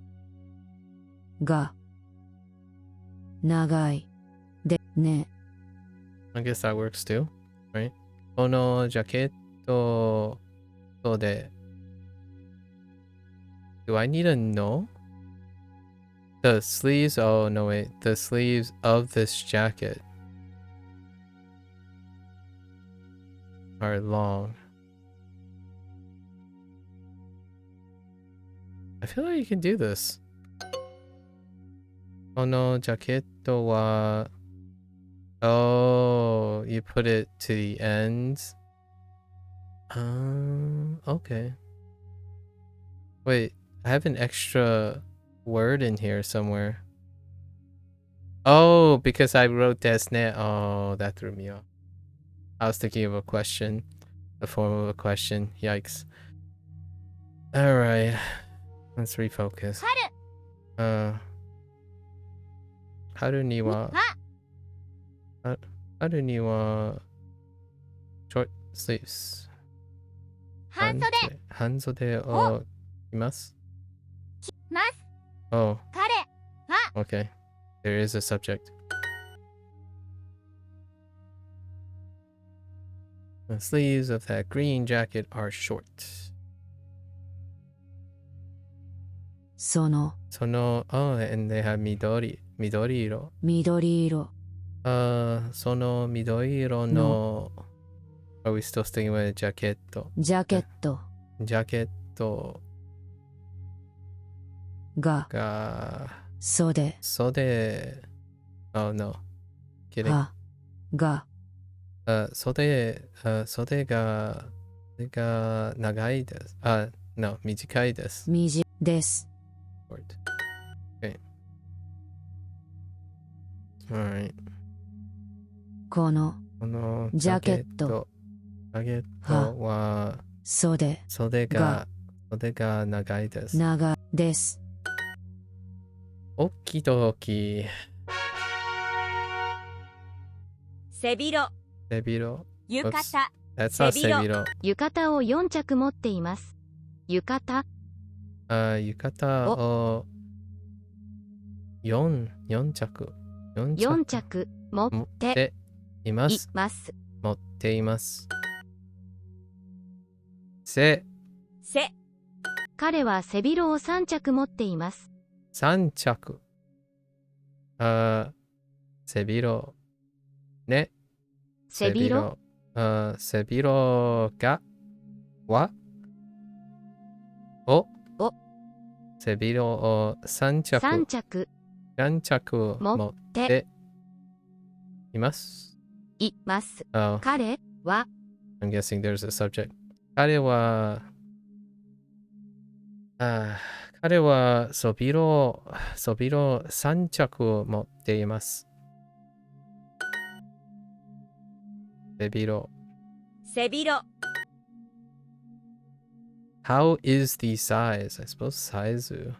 が長いでね I guess that works too, right? このジャケット袖 Do I need to know? The sleeves, oh no wait, the sleeves of this jacket are long. I feel like you can do this. このジャケットは Oh, you put it to the ends? Okay. Wait, I have an extra word in here somewhere. Oh, because I wrote desne. Oh, that threw me off. I was thinking of a question. The form of a question. Yikes. Alright. Let's refocus. Haru ni wa... Haru ni wa... Short sleeves. 半袖半袖を着ますます Oh, 彼は okay. There is a subject. The sleeves of that green jacket are short. その Oh, and they have midori. Midori iro. 緑色 So no midori iro no... Are we still sticking with jacket? ジャケット Jacket がが袖 袖 Oh no. Kidding. はが袖が長いです。No, 短いです。短です Short. Okay. Alright. このこのジャケットは袖袖が長いです。長ですオッキドキ。背広背広。浴衣 That's not 背広背広。浴衣を4着持っています浴衣浴衣を4着。4着持っていま。います持っています。背彼は背広を3着持っています3着。背広。ね。背広背広が背広を3着。3着3着持っています。います Oh, 彼は I'm guessing there's a subject. 彼は、彼は背広3着持っています。背広。背広。How is the size? I suppose サイズ。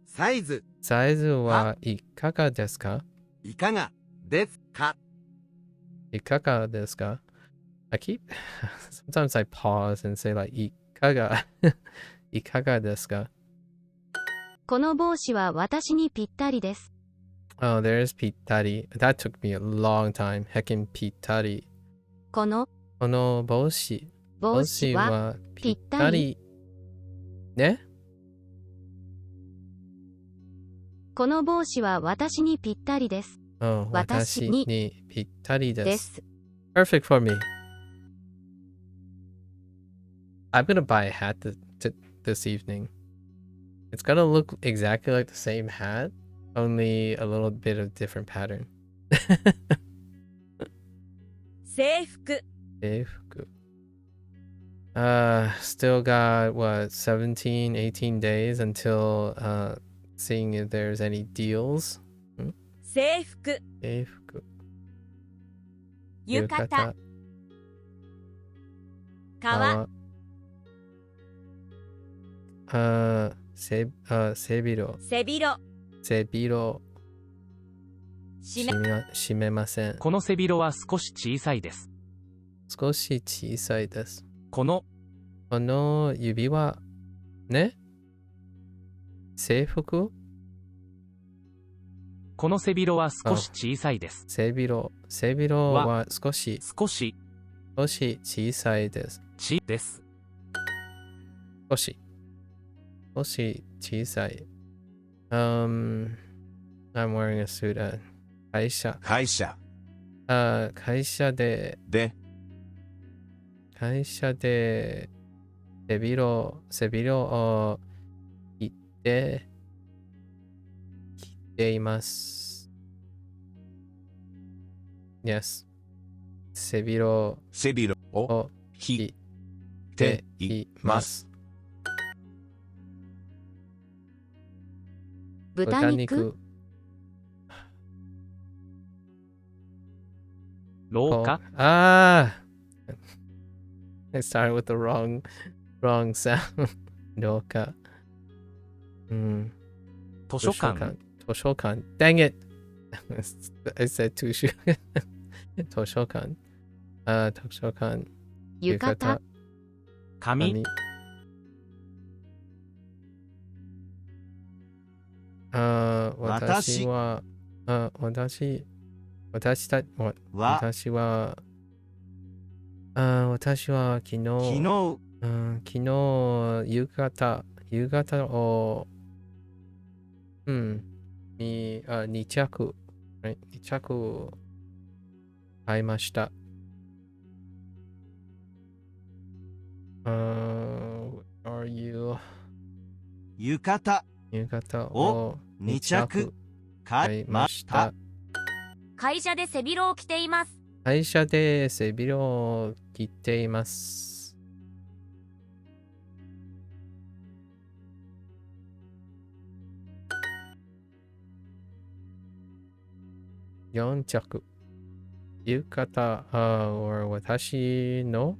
サイズサイズはいかがですか？いかがですか？いかがですか？ I keep sometimes I pause and say like いかがいかがですか？この帽子は私にぴったりです。Oh, there's ぴったり。That took me a long time. Heckin' ぴったり。この帽子はぴったり。ね？この帽子は私にぴったりです。Oh, 私にぴったりです。です。Perfect for me. I'm gonna buy a hat this evening. It's gonna look exactly like the same hat, only a little bit of different pattern. 制服。制服。Still got what 17, 18 days until seeing if there's any deals. 制服。制服。浴衣。革。背広。背広。背広。閉めません。この背広は少し小さいです。少し小さいです。この指輪ね。制服。この背広は少し小さいです。背広は少し小さいです。です。少し小さい。I'm wearing a suit. 会社で背広を着ています。Yes. 背広を着ています。豚肉。廊下。I started with the wrong sound. 廊下。図書館。Dang it! I said too soon. 図書館。浴衣。紙。私は昨日夕方を2着買いました。What are you? 浴衣を2着買いました。会社で背広を着ています。会社で背広を着ています。4着。浴衣、or 私の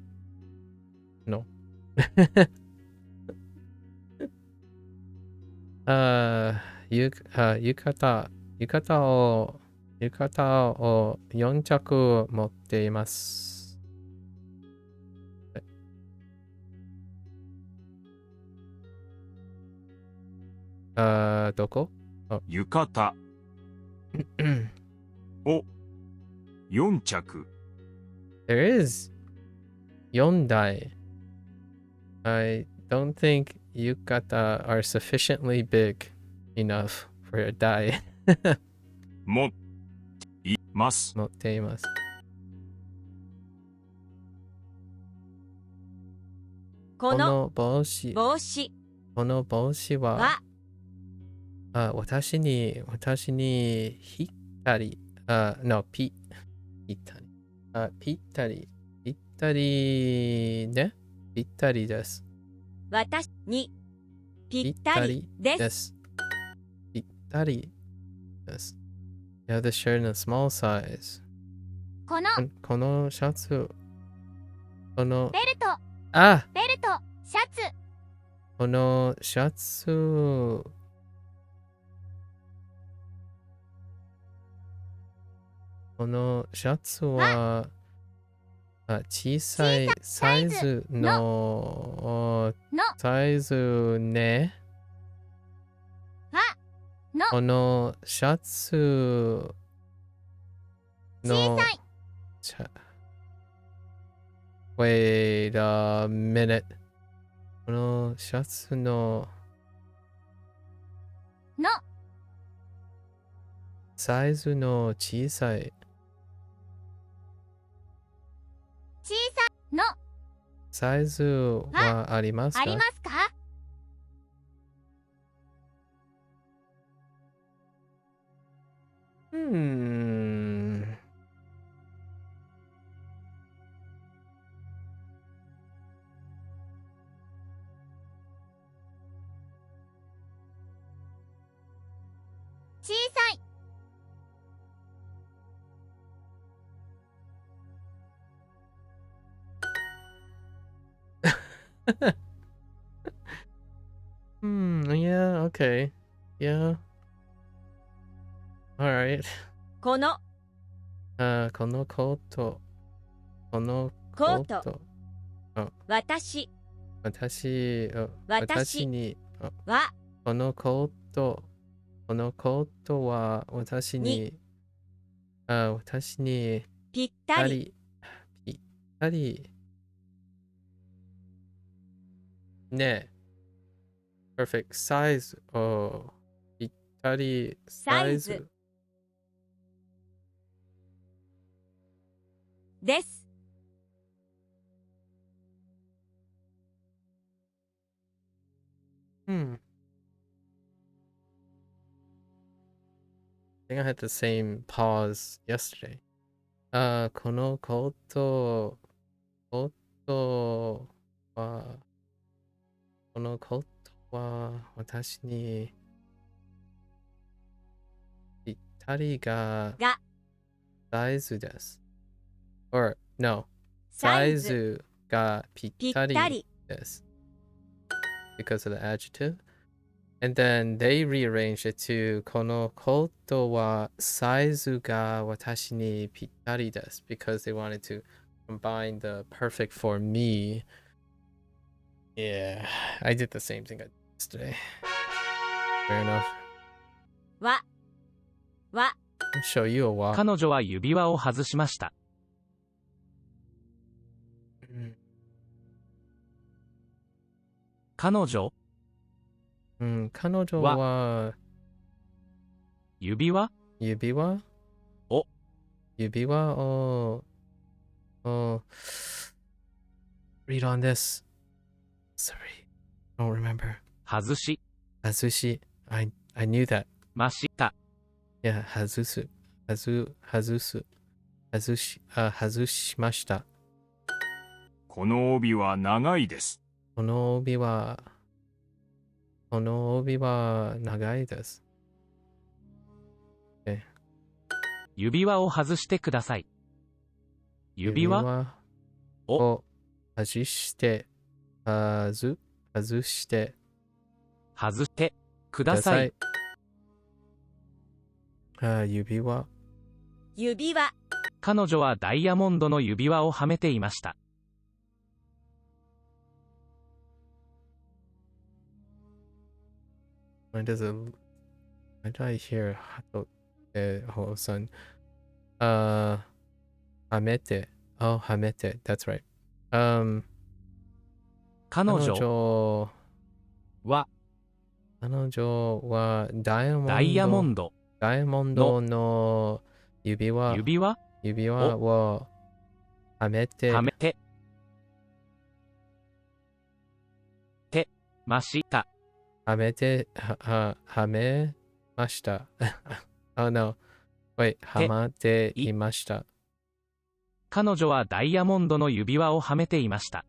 浴衣を4着持っています。どこ？浴衣を4着。There is 4台。I don't think yukata are sufficiently big enough for a die. 持います。持っています。この帽子は私にぴったり。ぴったたりね。ぴったりです。私にぴったりです。ぴったりです。You have the shirt in a small size. このシャツ、このベルトあベルトシャツこのシャツ、このシャツは小さいサイズのサイズね。このシャツの小さいWait a minute. このシャツのサイズの小さいのサイズはありますか？ありますか？小さいYeah, okay. Yeah. Alright. このこのコート。このコート私私にはこのコートは私にぴったりぴったりね。Perfect size. ぴったりサイズです。I think I had the same pause yesterday. このコートは私にぴったりがサイズです。Or, no. サイズがぴったりです。Because of the adjective. And then they rearranged it to このコートはサイズが私にぴったりです。Because they wanted to combine the perfect for me. Yeah, I did the same thing yesterday. Fair enough. わ I'll show you a walk. 彼女は指輪を外しました。彼女彼女は指輪をread on this. Sorry, don't remember. 外し I knew that. ました。Yeah, 外しました。この帯は長いです。この帯は長いです。指輪を外してください。指輪を外してください。指輪彼女はダイヤモンドの指輪をはめていました。Why did I hear hold on. はめて。Oh, はめて。That's right. 彼女はダイヤモンドの指輪をはめてました。はめました。Oh no. Wait, はまっていました。彼女はダイヤモンドの指輪をはめていました。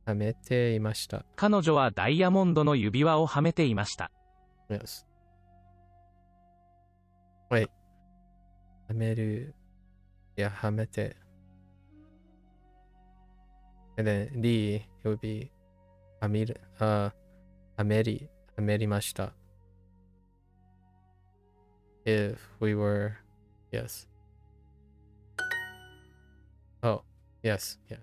はめていました。彼女はダイヤモンドの指輪をはめていました。Yes. Wait. はめる。いや、はめて。And then, り、it would be はめる。はめりました。If we were, yes. Oh, yes, yeah.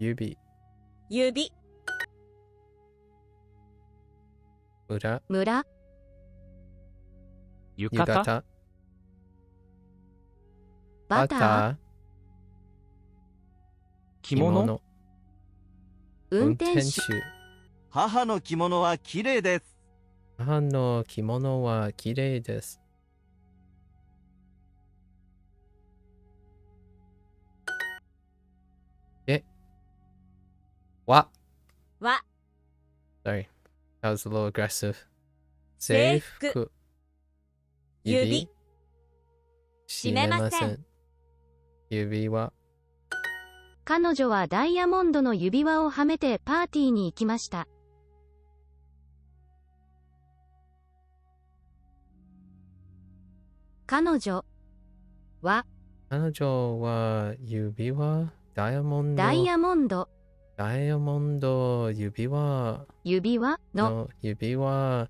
Yubi. 指、裏、村、浴浴衣、衣、バター、着物、運転手、母の着物は綺麗です。母の着物は綺麗です。わ。は、 Sorry. That was a little aggressive. 制服、指、閉めません。指輪。彼女はダイヤモンドの指輪をはめてパーティーに行きました。彼女は彼女は指輪ダイヤモンドダイヤモンド指輪の指輪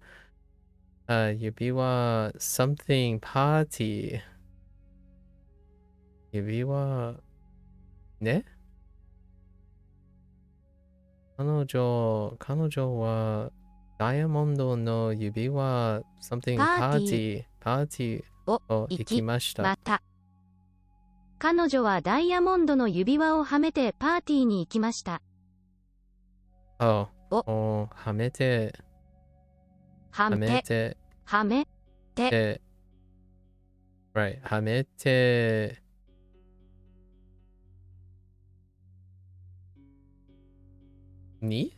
something party 指輪ね彼女はダイヤモンドの指輪 something パーティーを行きました。また彼女はダイヤモンドの指輪をはめてパーティーに行きました。はめてはめて right はめてに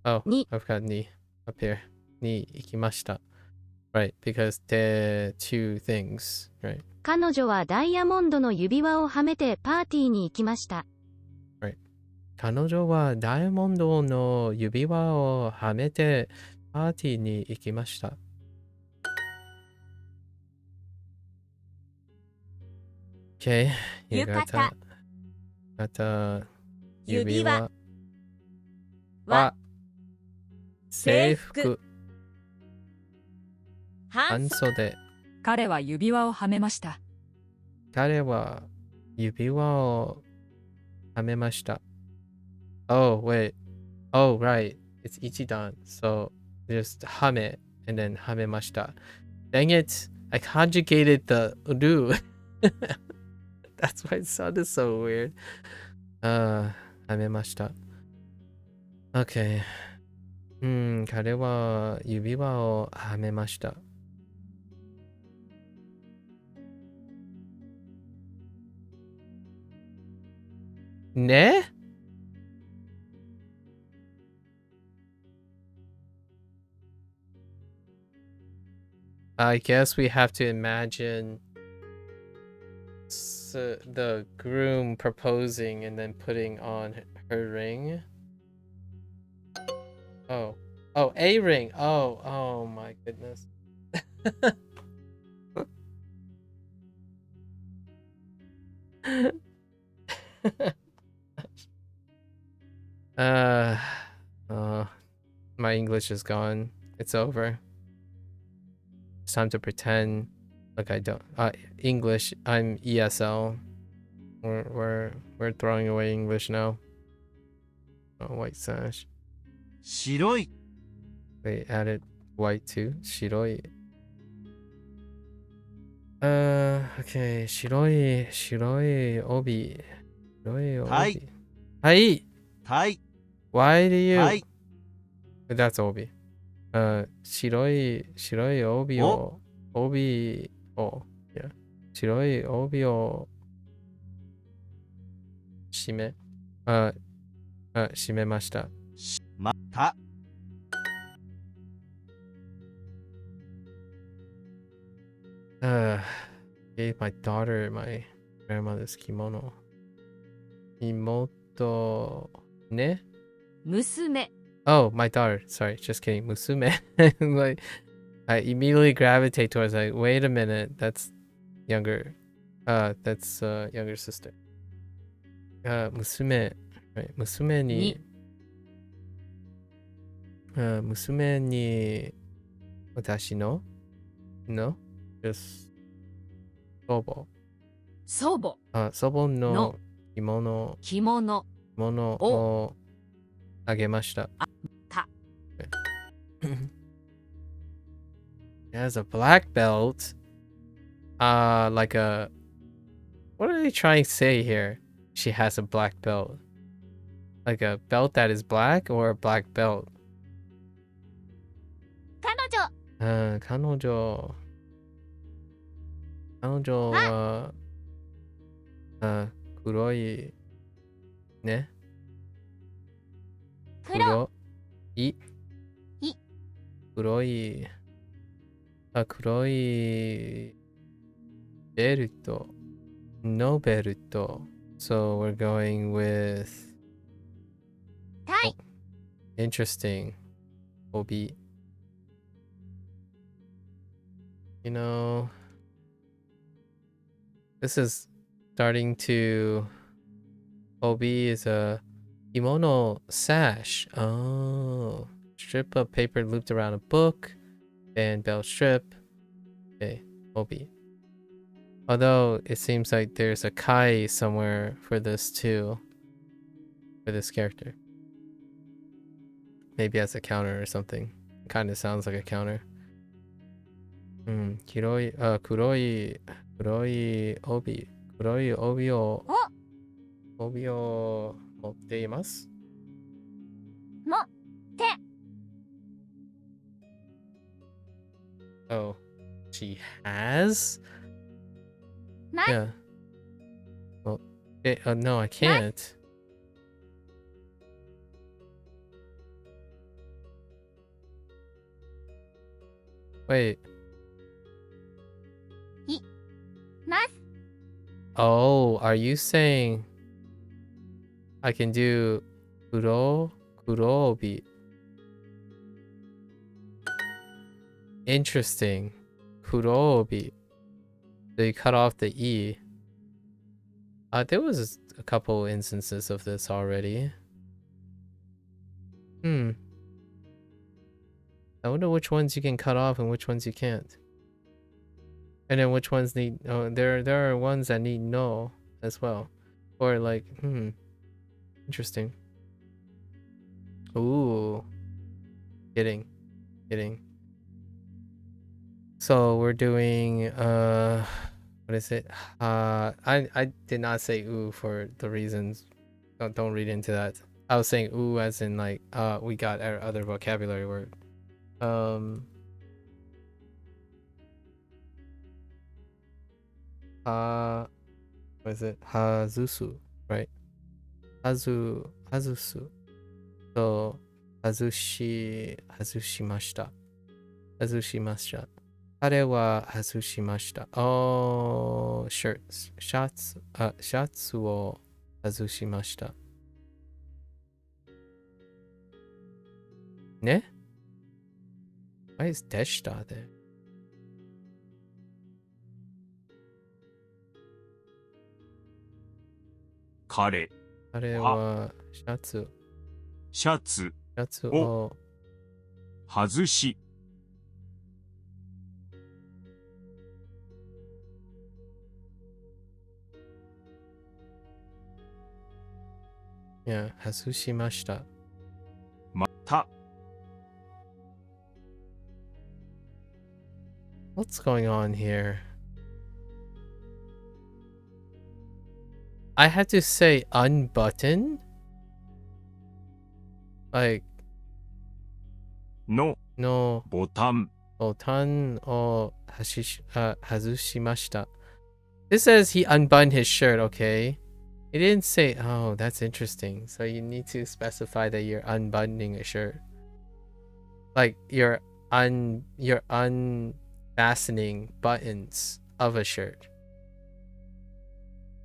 Oh, に I've got に up here に行きました。Right, because the two things, right? 彼女はダイヤモンドの指輪をはめてパーティーに行きました。Right. 彼女はダイヤモンドの指輪をはめてパーティーに行きました。Okay, you 浴 got 衣、 that. 指輪、は制制服服、半半袖。彼は指輪をはめました。彼は指輪をはめました。Oh, wait. Oh, right. It's ichidan. So just はめ and then はめました。Dang it. I conjugated the uru. That's why it sounded so weird. はめました。Okay. 彼は指輪をはめました。ね I guess we have to imagine the groom proposing and then putting on her ring. Oh, a ring. Oh my goodness. My English is gone. It's over. It's time to pretend like I don't. English. I'm ESL. We're throwing away English now. Oh, white sash. 白い。 They added white too. 白い. Okay. 白い帯。白い帯。はい。はい。タイ。 Why do you? はい。 That's 帯。白い帯を、いや、白い帯を締めました。また。Gave my daughter my grandmother's kimono. Imoto ne? 娘 Oh, my daughter. Sorry, just kidding. Musume. Like, I immediately gravitate towards like, wait a minute, that's younger. That's younger sister. Musume. Right, musume ni. Musume ni. Watashi no? No? Just sobo. 祖母 Sobo no No. kimono 着物 o agemashita. Ta. It has a black belt. Like a... What are they trying to say here? She has a black belt. Like a belt that is black or a black belt? 彼女彼女は、黒いね。黒い黒い黒いベルト no ベルト so we're going with タイ interesting Obi. You know, this is starting to... Obi is a kimono sash. Oh, strip of paper looped around a book. Band belt strip. Okay, Obi. Although it seems like there's a kai somewhere for this too. For this character. Maybe as a counter or something. Kind of sounds like a counter. 黒い帯を持っています。持って Oh, she has? ます Yeah. Well, no, I can't. Wait. ます Oh, are you saying I can do kurobi? Interesting. Kurobi. So you cut off the E. There was a couple instances of this already. I wonder which ones you can cut off and which ones you can't. And then which ones need... Oh, there are ones that need no as well. Or like, interesting. Ooh. Kidding. So we're doing, what is it? I did not say ooh for the reasons. Don't read into that. I was saying ooh as in like, we got our other vocabulary word. What is it? Hazusu, right? Hazusu. So, hazushimashita. 彼は外しました。Oh, shirts. シャツを外しました。ね? Why is deshita there? 彼はシャツを外し Yeah, 外しました。また What's going on here? I had to say unbutton? Like の no ボタン botanを外しました。This says he unbuttoned his shirt, okay? It didn't say, oh, that's interesting. So you need to specify that you're unbuttoning a shirt. Like you're fastening buttons of a shirt.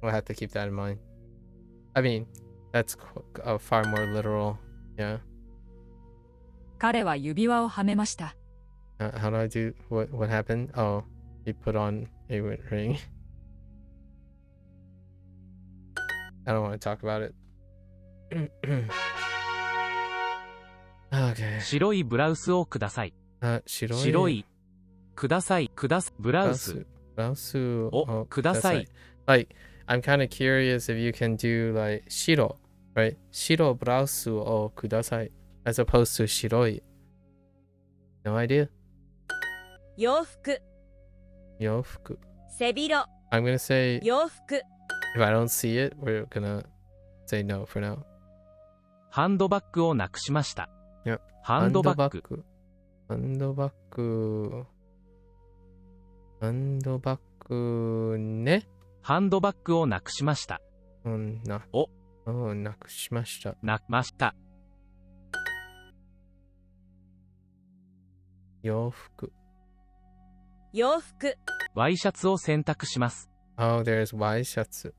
We'll have to keep that in mind. I mean, that's far more literal. Yeah. 彼は指輪をはめました。How do I do what happened? Oh, he put on a ring. I don't want to talk about it. Okay. 白いブラウスをください。白いくださいブラウスをください。Like, I'm kind of curious if you can do like 白 right? 白ブラウスをください as opposed to 白い No idea. 洋服洋服背広 I'm gonna say 洋服 if I don't see it, we're gonna say no for now. ハンドバッグをなくしました。Yep. ハンドバッグハンドバッグね。ハンドバッグをなくしました。なくしました。洋服ワイシャツを選択します。Oh, there's ワイシャツ。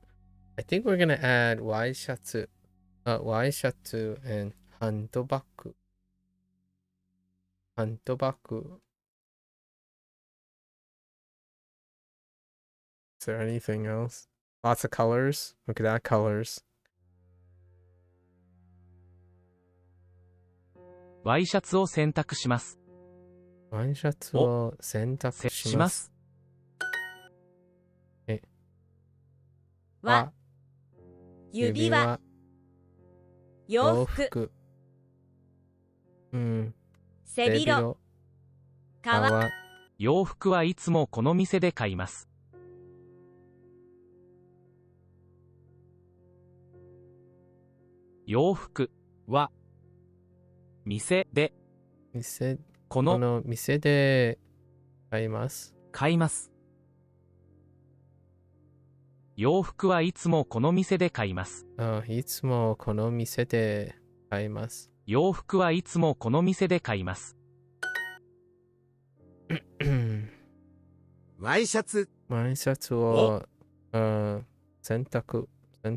I think we're gonna add ワイシャツ。ワイシャツ and ハンドバッグ。ハンドバッグ。Is there anything else? Lots of colors. Look at that, colors. ワイシャツを選択します。ワイシャツを選択します。わ指輪洋服背広革洋服はいつもこの店で買います。洋服は店でこの店で買います。洋服はいつもこの店で買います。いつもこの店で買います。洋服はいつもこの店で買います。ワイシャツを選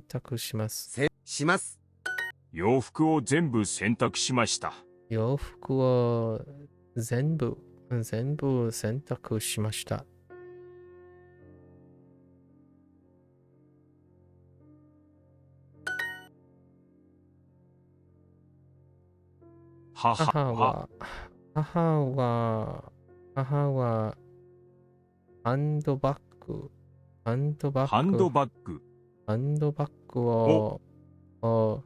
択します。洋服を全部選択しました。洋服を全部選択しました。母はハンドバッグを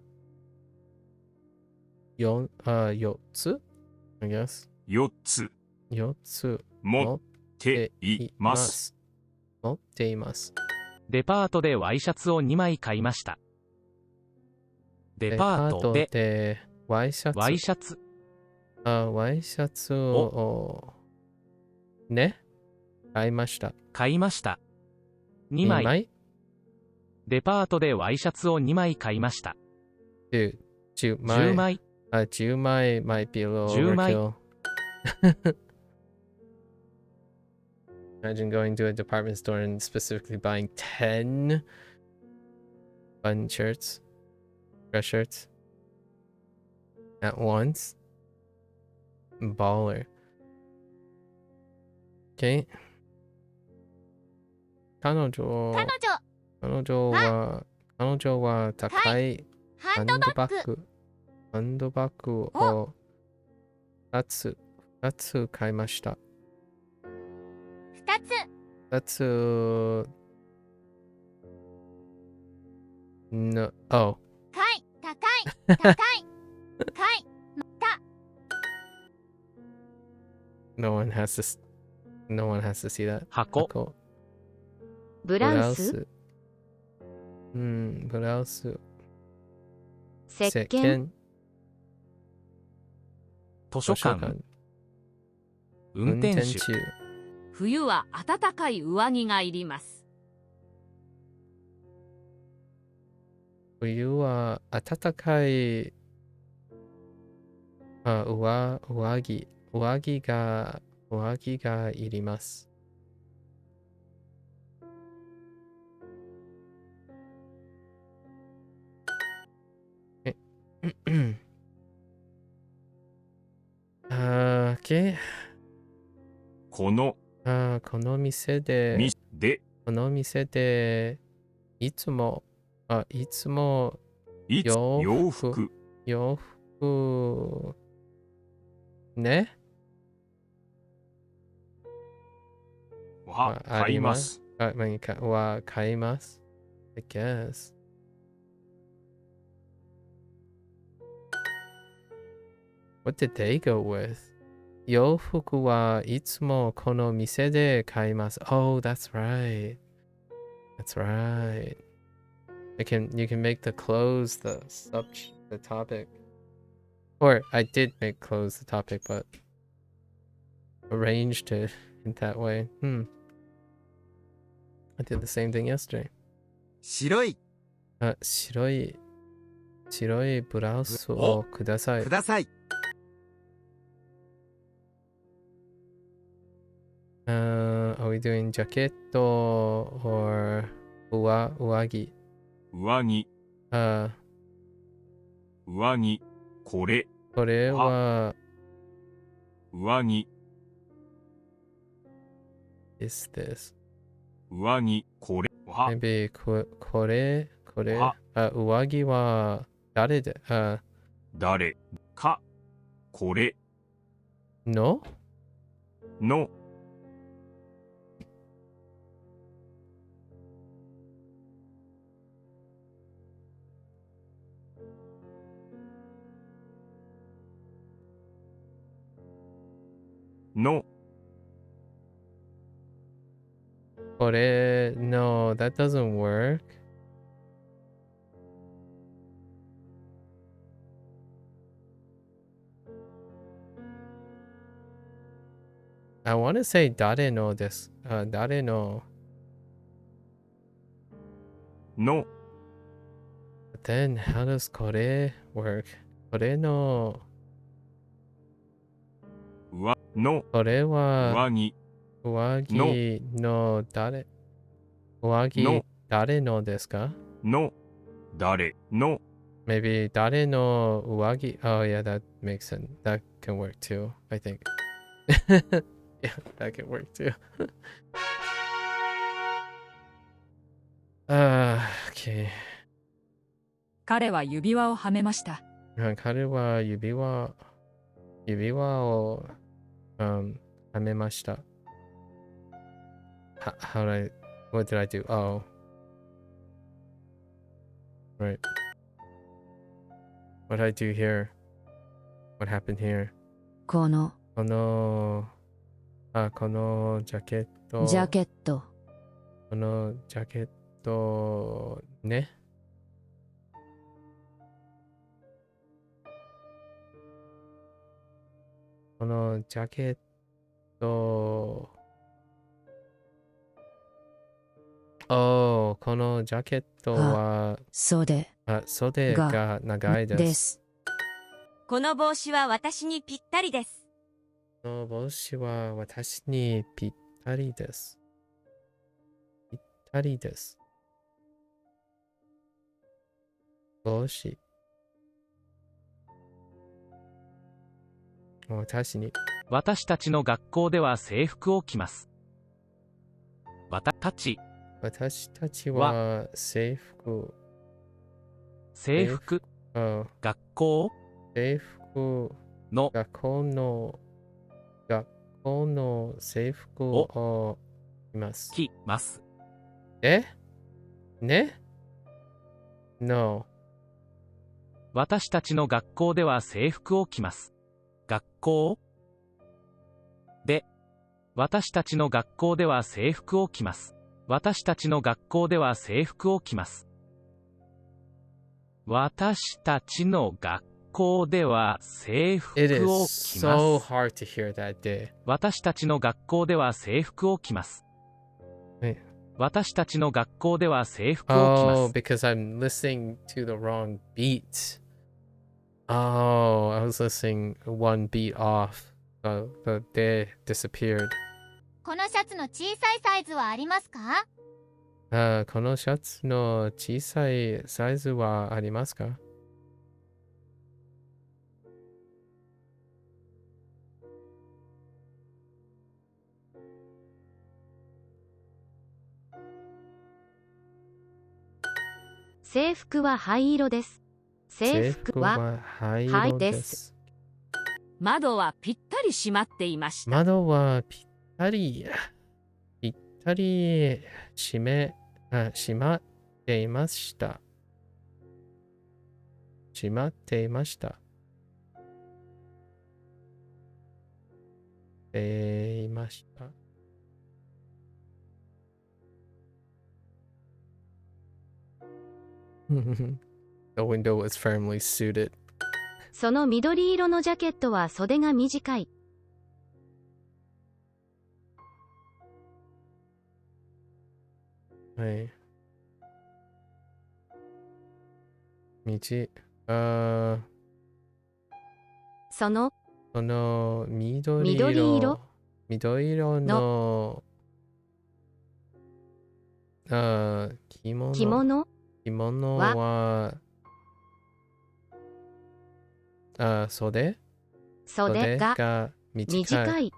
4つ I guess 4つ持っています。デパートでワイシャツを2枚買いました。デパートでワイシャツをね買いました。2枚デパートでワイシャツを2枚買いました。10枚10枚 might be a little overkill. Imagine going to a department store and specifically buying 10 button shirts, dress shirts at once. Baller. Okay. 彼女は高いハンドバッグを2つ買いました。2つの、oh. 高いNo one has to see that. 箱ブラウスブラウス石鹸図書館運転手冬は暖かい上着がいります。冬は暖かい上着が上着がいります。OK。このこの店で、いつも、洋服ね。は買います。は買います。I guess. What did they go with? 洋服はいつもこの店で買います。Oh, that's right. That's right. You can make the clothes the topic. Or I did make clothes the topic, but arranged it in that way. I did the same thing yesterday. 白い白いブラウスをください。ください。Are we doing ジャケット or 上着？上着。上着。これは上着。is this? 上着。これは Maybe これ上着は誰で誰かこれのこれ No, that doesn't work. I want to say 誰のです。誰の。の But then how does これ work? これの。これは上着の誰上着誰のですか誰の Maybe 誰の上着 Oh yeah, that makes sense. That can work too, I think. Yeah, that can work too. Okay. 彼は指輪をはめました。彼は指輪をはめました。What did I do? Oh. Right. What did I do here? What happened here? このこのジャケット。このジャケットね。このジャケット。このジャケットは袖が長いです。この帽子は私にぴったりです。この帽子は私にぴったりです。ぴったりです。帽子。私たちの学校では制服を着ます。私たちは制服。学校の制服を着ます。ね No. 私たちの学校では制服を着ます。学校で私たちの学校では制服を着ます。私たちの学校では制服を着ます。私たちの学校では制服を着ます。It is so hard to hear that day. 私たちの学校では制服を着ます。私たちの学校では制服を着ます。Oh, because I'm listening to the wrong beat. Oh, I was listening one beat off. they disappeared. このシャツの小さいサイズはありますか？このシャツの小さいサイズはありますか？制服は灰色です。制服は灰色です。窓はぴったり閉まっていました。窓はぴったり閉まっていました。閉まっていました。いました。The window was firmly suited. その緑色のジャケットは袖が短い。はい。その緑色の着物は袖が短い。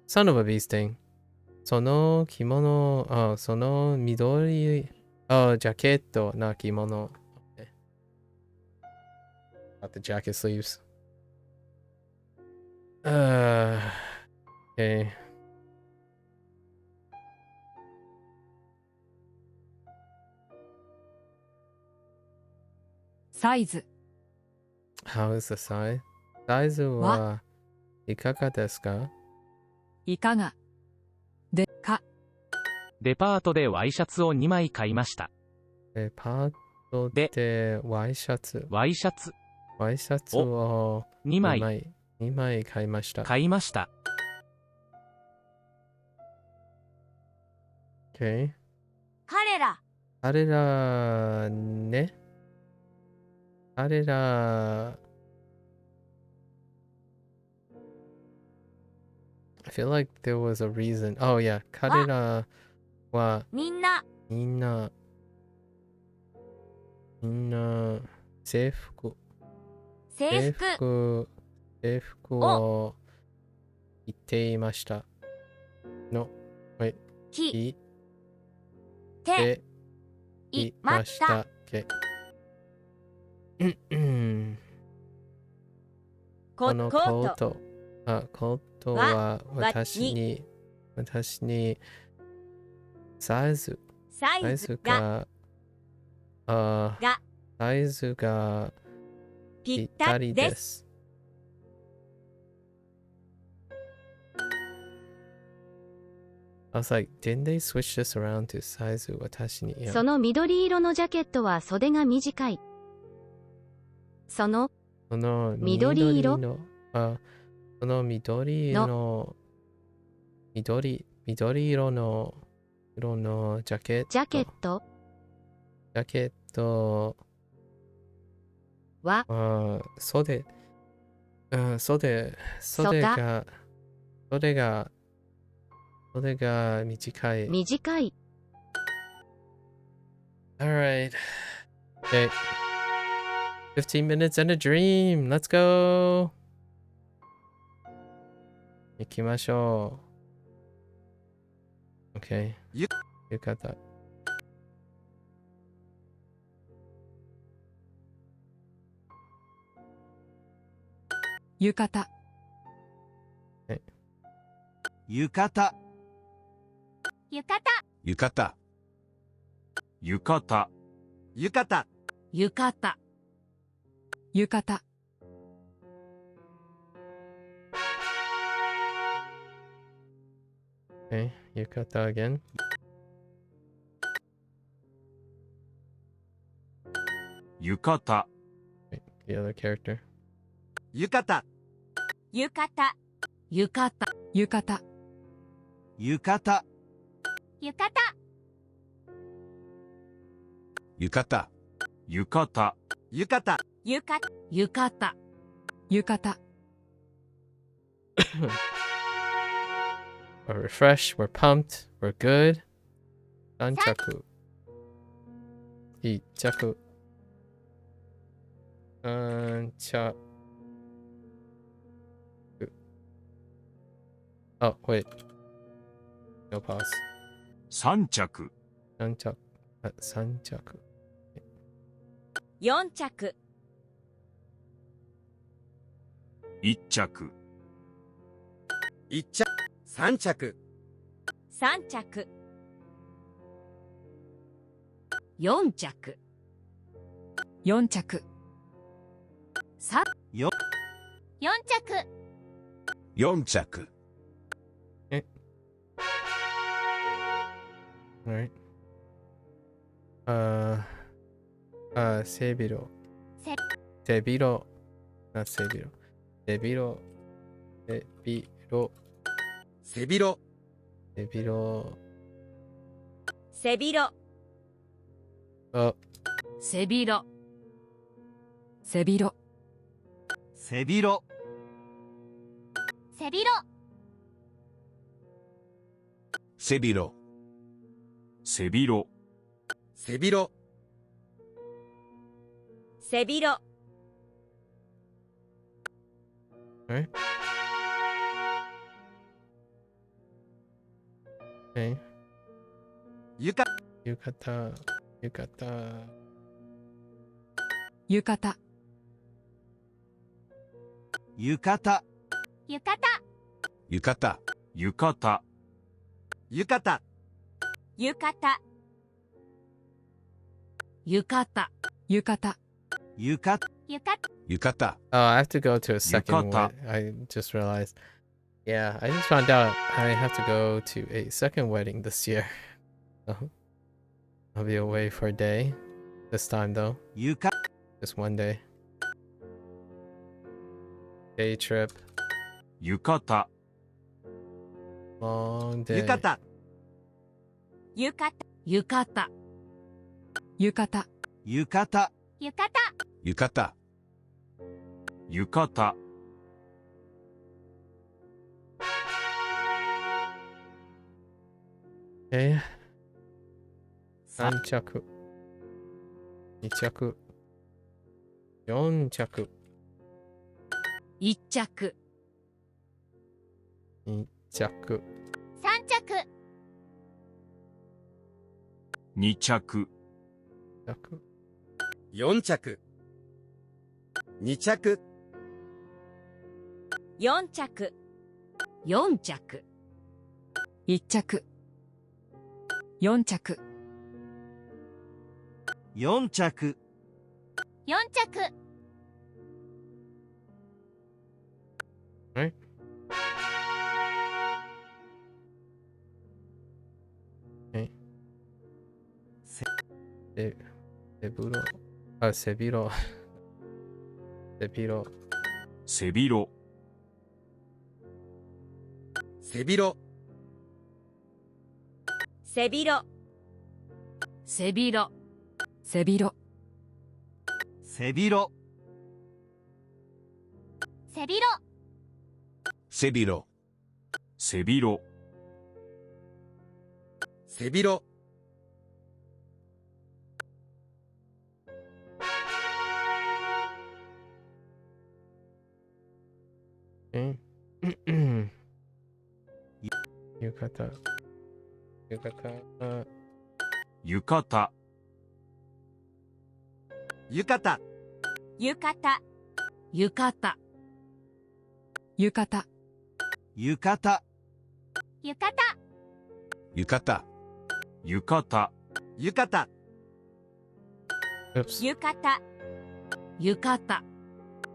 Son of a bee sting. その着物、その緑、ジャケットな着物。Not the jacket sleeves. Okay. サイズ How is the size? サイズはいかがですか？いかがでか。デパートでワイシャツを2枚買いました。デパートでワイシャツを2枚買いました。買いました。Okay. 彼らね。彼ら I feel like there was a reason. Oh yeah, 彼らはみんな制服を着ていましたの。着ていました。Okay. このコートは私にサイズがぴったりです。I was like, didn't they switch this around to サイズ私に。その緑色のジャケットは袖が短い。その緑色のジャケットは袖が短い。Alright. Okay. 15 minutes and a dream. Let's go. 行きましょう。Okay. 浴衣。浴衣。浴衣。浴衣浴衣。浴衣。浴衣。浴衣。浴衣。Okay, 浴衣 again. 浴衣。Okay, the other character. 浴衣。浴衣浴衣。浴衣。浴衣。浴衣浴衣。浴衣。浴衣。浴衣浴衣。浴衣。We're refreshed, we're pumped, we're good. 3着。1着。3着。Oh, wait. No pause. 3着。3着。3着。4着。1着。1着。3着。3着。4着。4着。4着。4着。Alright. 背広。背広。not 背広。背広。背広。背広。背広。背広。あ、背広。背広。背広。背広。背広。背広。背広。背広。Alright. Okay. ゆか。浴衣。浴衣。浴衣。浴衣。浴衣。浴衣。浴衣。浴衣。浴衣。浴衣。浴衣。浴衣。浴衣。浴衣。Oh, I have to go to a second Yukata. wedding. I just realized. Yeah, I just found out I have to go to a second wedding this year. So I'll be away for a day. This time though. 浴衣。 Just one day. Day trip. 浴衣。Long day. 浴衣。浴衣。浴衣。浴衣。浴衣。浴衣。浴衣。浴衣。Okay. 3着。2着。4着。1着。2着。 3着。2着。着。 4着。2着。4着。 4着。1着。4着。 4着。 4着。 Right? Okay. 背広。あ、背広。背広。背広。背広。背広。背広。背広。背広。背広。背広。背広。背広。Okay. 浴衣。浴衣。あ、浴衣。浴衣。浴衣。浴衣。浴衣。浴衣。浴衣。浴衣。浴衣。浴衣。 Oops. 浴衣。浴衣。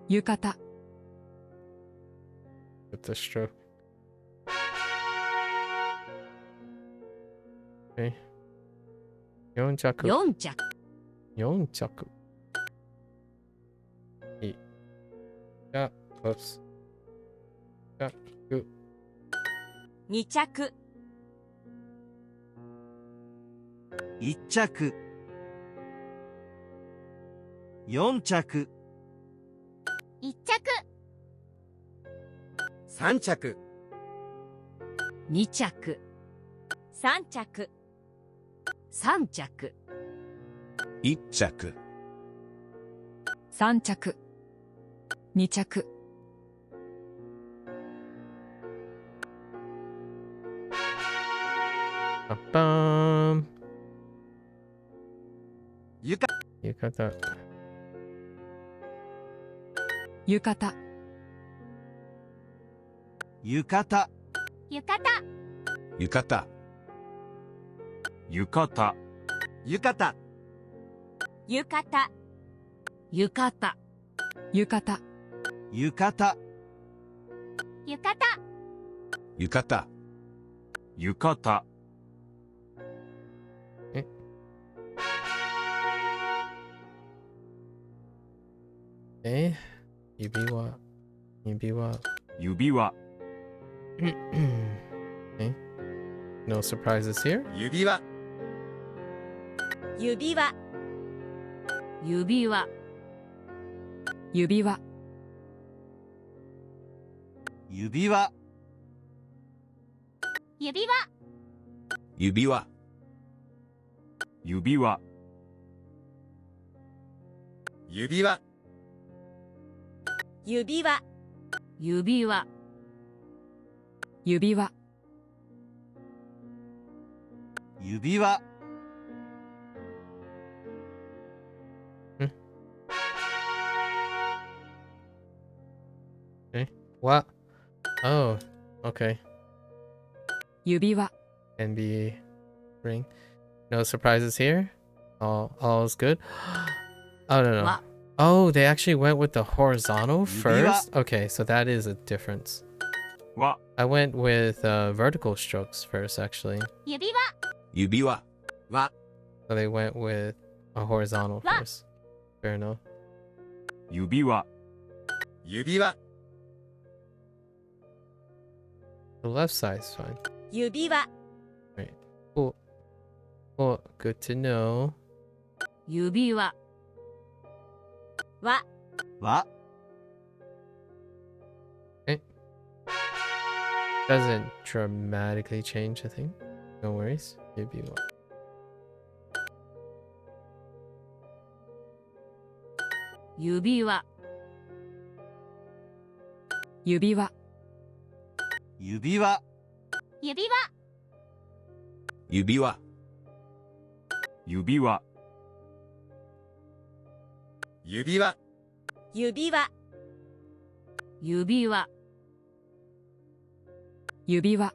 浴衣。 With the stroke. Okay. 4着。 4着。 4着。いい。じゃあ、oops. 着。 2着。 1着。4着。 1着。3着、2着、 3着、 3着、 1着、 3着、2着、 Bum. ゆか、 Yukata. 浴衣、浴衣、浴衣、浴衣、浴衣、浴衣、浴衣、浴衣、浴衣、浴衣、浴衣、浴衣、浴衣、 Okay. Yubiwa. Yubiwa. 指輪、 Okay. No surprises here. 指輪、指輪、指輪、指輪、指輪、指輪、指輪、指輪、指輪、指輪、指輪、指輪、指輪、 What? Oh, okay. 指輪、 NBA ring. No surprises here. All's good. Oh no no. What? Oh, they actually went with the horizontal Yubiwa. first. Okay, so that is a difference. は、 I went with vertical strokes first, actually. 指輪、指輪、は、 So they went with a horizontal What? first. Fair enough. 指輪、指輪、 The left side's fine. 指輪、 Cool. Well, good to know. 指輪、輪、は、 Doesn't dramatically change, I think. No worries. Maybe one. 指輪、指輪、指輪、指輪、指輪、指輪、指輪、指輪、指輪、指輪、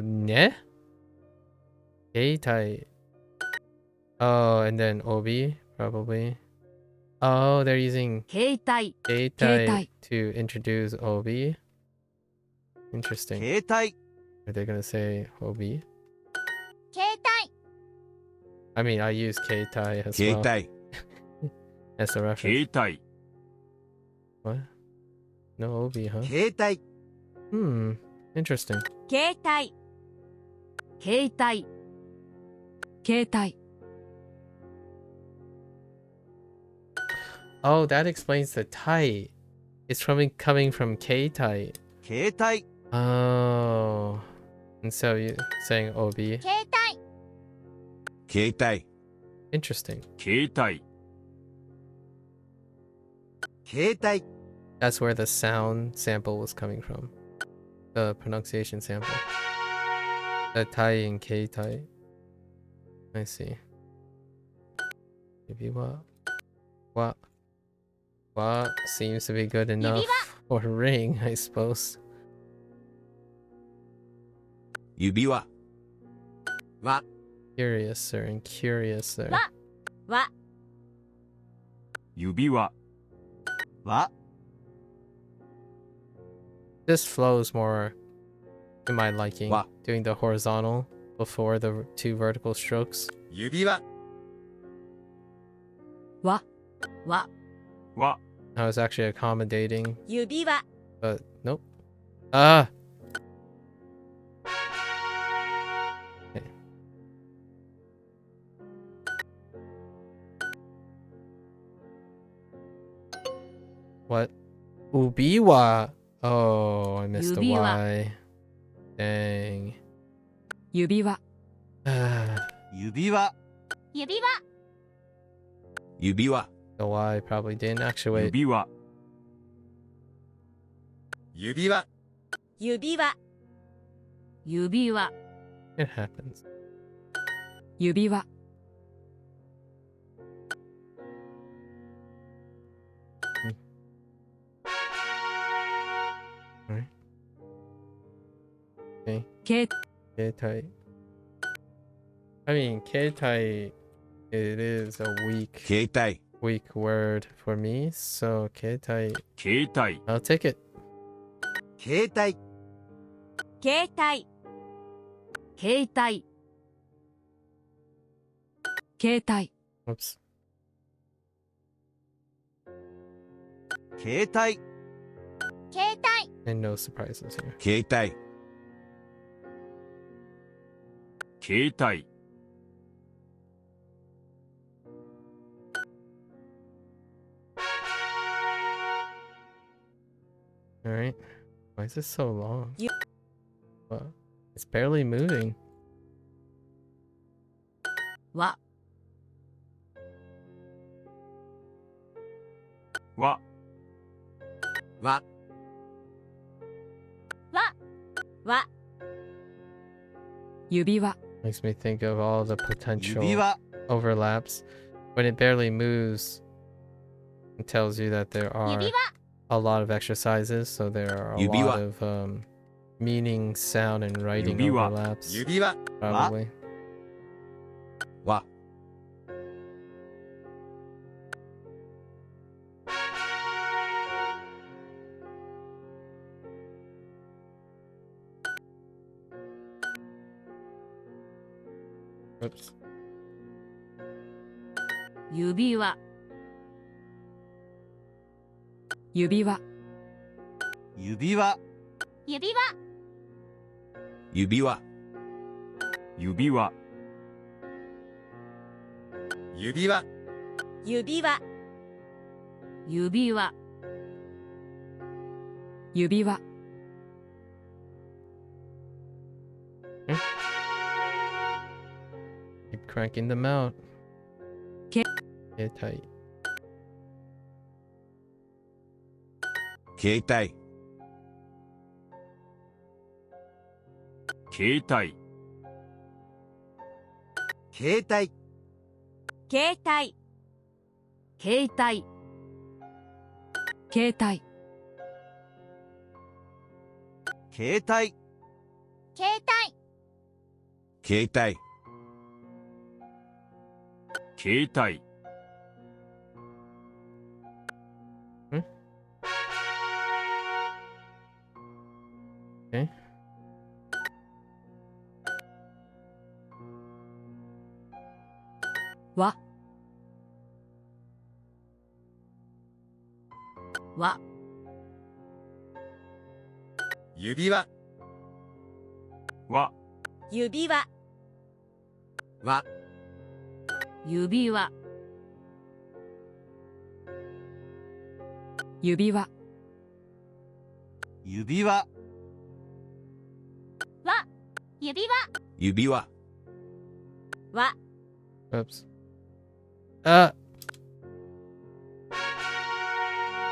Ne? A-type. Oh, and then Obi, probably. Oh, they're using 携帯、 A-type Keitai. to introduce Obi. Interesting. 携帯、 Are they gonna say Obi? 携帯、 I mean, I use K-type as 携 well 帯、 as a reference. 携帯、 What? No Obi, huh? 携帯、 Interesting. 携帯、携帯、携帯、 Oh, that explains the type. It's coming from K-type. 携帯、 Oh. And so you saying Obi. 携帯、携帯、 Interesting. 携帯、 携帯、 That's where the sound sample was coming from. The pronunciation sample. The Tai and K Tai. I see. Maybe what seems to be good enough for ring, I suppose. 指輪、は、 Curiouser and curiouser. わ、輪、指輪、は、 This flows more to my liking. Wa. Doing the horizontal before the two vertical strokes. 指輪、輪、輪、は、 I was actually accommodating, 指輪、 but nope. Ah! Okay. What? Ubiwa. Oh, I missed the Yubiwa. Y. Dang. 指輪 指輪 指輪 指輪 The Y probably didn't actuate. 指輪 指輪 指輪 指輪 It happens. 指輪 Alright. Okay. 携 Keitai. I mean, Keitai, it is a weak 携帯 word for me, so Keitai, 携帯 I'll take it. 携帯携帯携帯携帯 Whoops. 携帯携帯 And no surprises here. 携帯携帯 Alright. Why is this so long? You- Well, it's barely moving. はははは指輪 Makes me think of all the potential 指輪 overlaps. When it barely moves, it tells you that there are 指輪 a lot of exercises, so there are a 指輪 lot of meaning, sound, and writing 指輪 overlaps. 指輪 Probably. は Oops. 指輪指輪指輪指輪指輪指輪指輪指輪指輪指輪 Keep cranking them out. Ke- Get tight. 携帯携帯携帯携帯携帯携帯携帯携帯携帯携帯 Okay. はは指輪は指輪は指輪指輪指輪指輪指輪は Oops.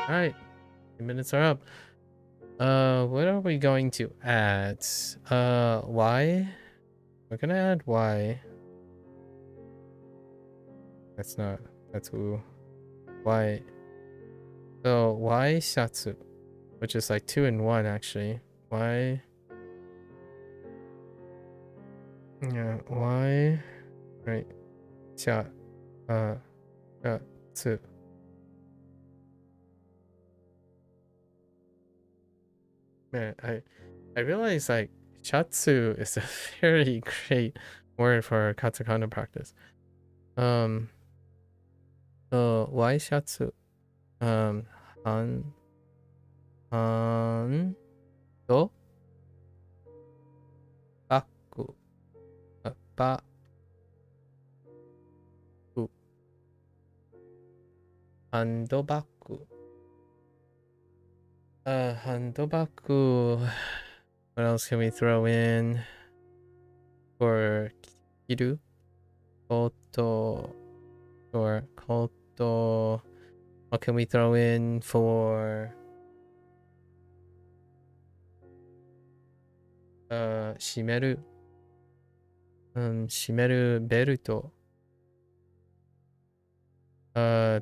Alright. 2 minutes are up. What are we going to add? Y? We're gonna add Y. That's not. That's U. Y. So, Y Shatsu. Which is like 2 in 1, actually. Y. Yeah, Y. Right. Shatsu. Man, I realize like shatsu is a very great word for katakana practice. So why shatsu? Han do baku ba ku handobaku Handobaku. What else can we throw in for kiru? Koto or koto. What can we throw in for shimeru? Shimeru beruto.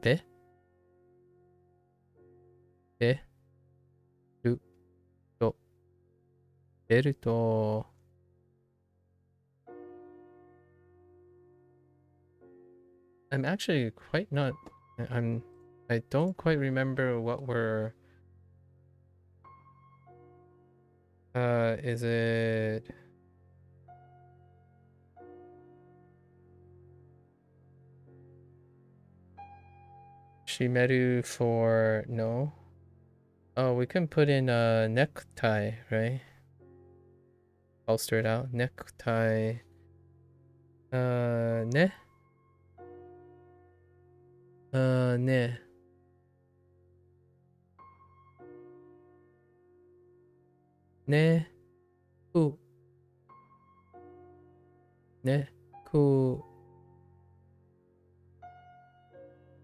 Be? Be? Ru. To. Beruto. I'm actually quite not. I don't quite remember what we're. Is it? Shimeru for no. Oh, we can put in a necktie, right? Bolster it out. Necktie. Ne. Ne. Ne. Ku. Ne. Ku.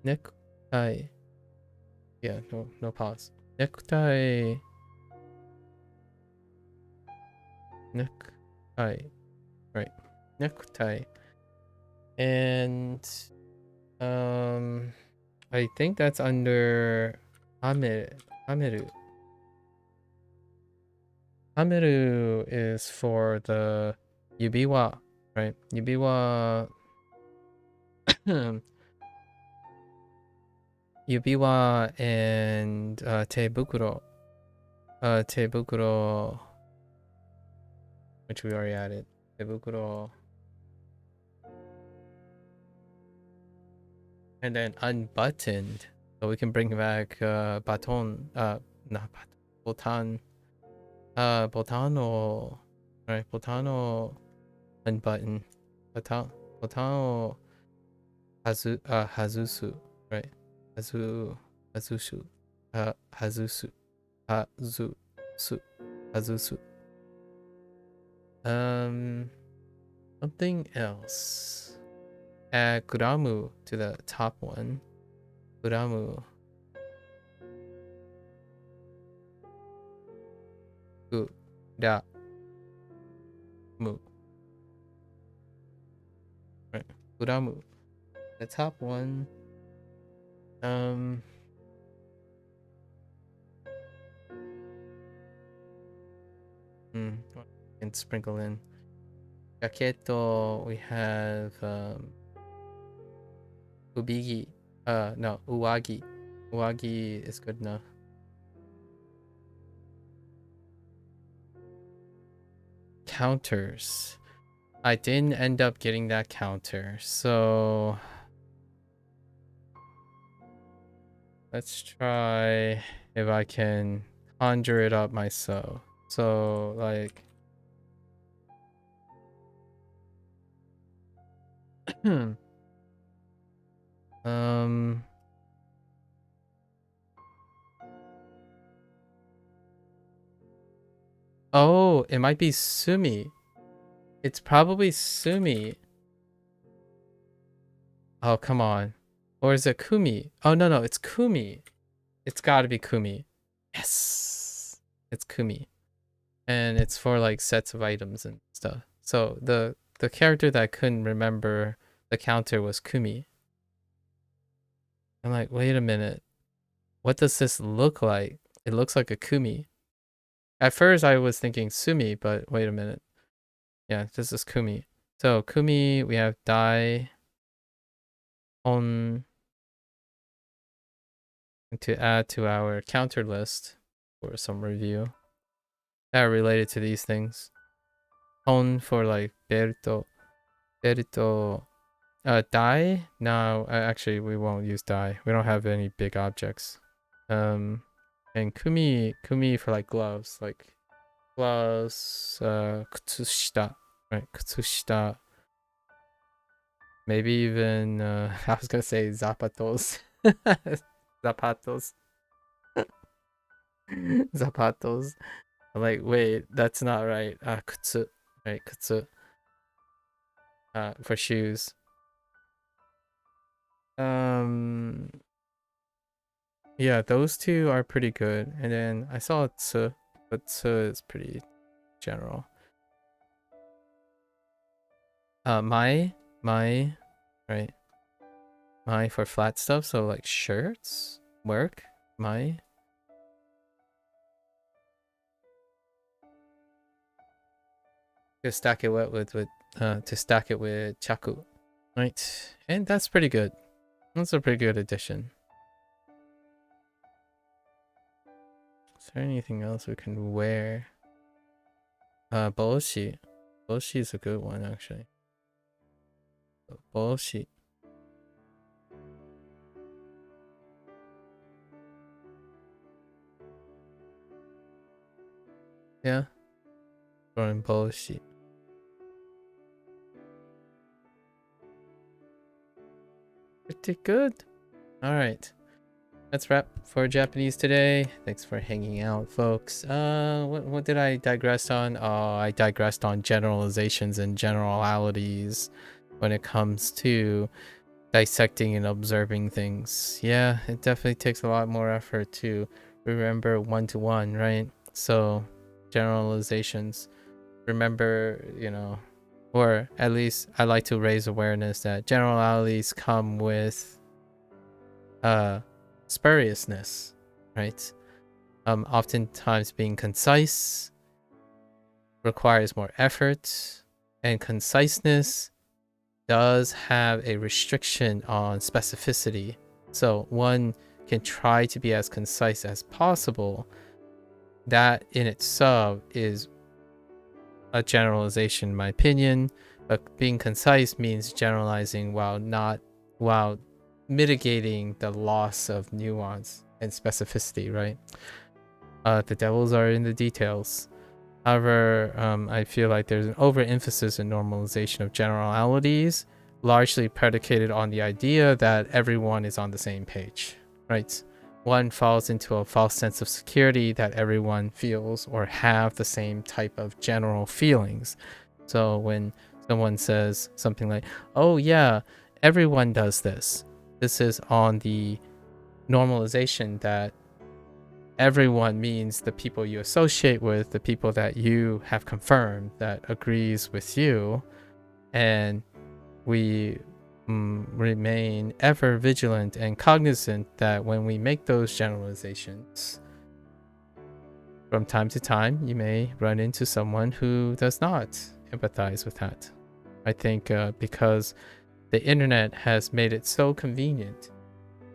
Necktie. Yeah, no pause. Necktie. Necktie. Right. Necktie. And I think that's under Hameru. Hameru is for the yubiwa, right? Yubiwa. Yubiwa and teibukuro. Teibukuro, which we already added. Teibukuro. And then unbuttoned. So we can bring back baton. Not baton. Botan. Botano. Right, botano unbutton. Botano hazusu. Right. Hazushu. Hazusu. Hazusu. Something else. Add Kuramu to the top one. Kuramu. Kuramu. Right. Kuramu. The top one. And sprinkle in. Jaketo, we have ubigi. No, uwagi. Uwagi is good enough. Counters. I didn't end up getting that counter, so let's try if I can conjure it up myself. So like oh, it might be Sumi. It's probably Sumi. Oh, come on. Or is it Kumi? Oh, no, it's Kumi. It's gotta be Kumi. Yes. It's Kumi. And it's for like sets of items and stuff. So the character that I couldn't remember the counter was Kumi. I'm like, wait a minute. What does this look like? It looks like a Kumi. At first I was thinking Sumi, but wait a minute. Yeah, this is Kumi. So Kumi, we have Dai on to add to our counter list for some review that are related to these things. On for like Berto. Die? No, actually we won't use die. We don't have any big objects. And Kumi for like gloves, kutsushita, right? Kutsushita. Maybe even I was gonna say zapatos. Zapatos. Zapatos. I'm like, wait, that's not right. Kutsu. Right, kutsu. For shoes. Yeah, those two are pretty good. And then I saw tsu, but tsu is pretty general. My, right? My for flat stuff, so like shirts, work, my. To stack it with chaku, right? And that's pretty good. That's a pretty good addition. Is there anything else we can wear? Boshi. Boshi is a good one actually. Boshi. Yeah. Throwing Boshi. Pretty good. All right. That's wrap for Japanese today. Thanks for hanging out, folks. What did I digress on? Oh, I digressed on generalizations and generalities when it comes to dissecting and observing things. Yeah, it definitely takes a lot more effort to remember one-to-one, right? So generalizations, remember, you know, or at least I like to raise awareness that generalities come with spuriousness, right? Oftentimes being concise requires more effort, and conciseness does have a restriction on specificity. So one can try to be as concise as possible. That in itself is a generalization in my opinion, but being concise means generalizing while mitigating the loss of nuance and specificity, right? The devils are in the details. However, I feel like there's an overemphasis and normalization of generalities, largely predicated on the idea that everyone is on the same page, right? One falls into a false sense of security that everyone feels or have the same type of general feelings. So when someone says something like, oh yeah, everyone does this, this is on the normalization that everyone means the people you associate with, the people that you have confirmed that agrees with you, and we remain ever vigilant and cognizant that when we make those generalizations, from time to time you may run into someone who does not empathize with that. I think because the internet has made it so convenient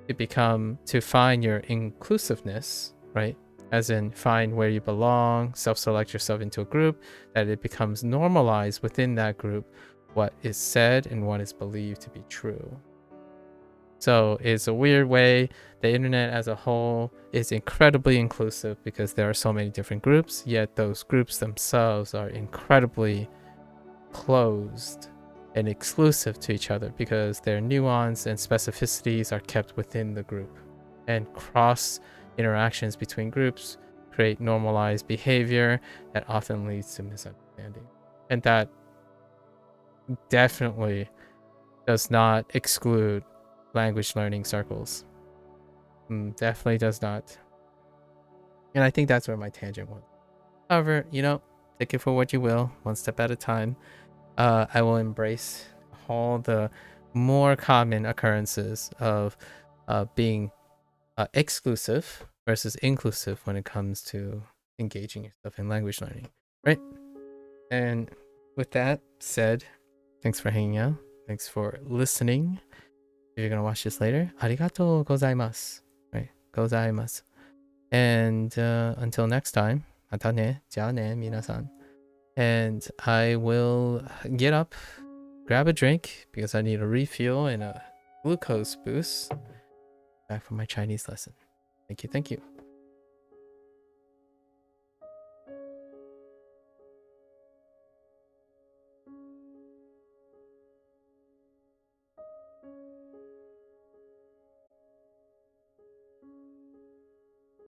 to find your inclusiveness, right? As in find where you belong, self-select yourself into a group, that it becomes normalized within that group what is said and what is believed to be true. So it's a weird way. The internet as a whole is incredibly inclusive because there are so many different groups, yet those groups themselves are incredibly closed and exclusive to each other because their nuance and specificities are kept within the group, and cross interactions between groups create normalized behavior that often leads to misunderstanding. And that definitely does not exclude language learning circles. Definitely does not. And I think that's where my tangent was. However, you know, take it for what you will, one step at a time. I will embrace all the more common occurrences of being exclusive versus inclusive when it comes to engaging yourself in language learning, right? And with that said, thanks for hanging out. Thanks for listening. If you're gonna watch this later, arigatou gozaimasu. Right, gozaimasu. And until next time, mata ne, ja ne, minasan. And I will get up, grab a drink because I need a refuel and a glucose boost back from my Chinese lesson. Thank you.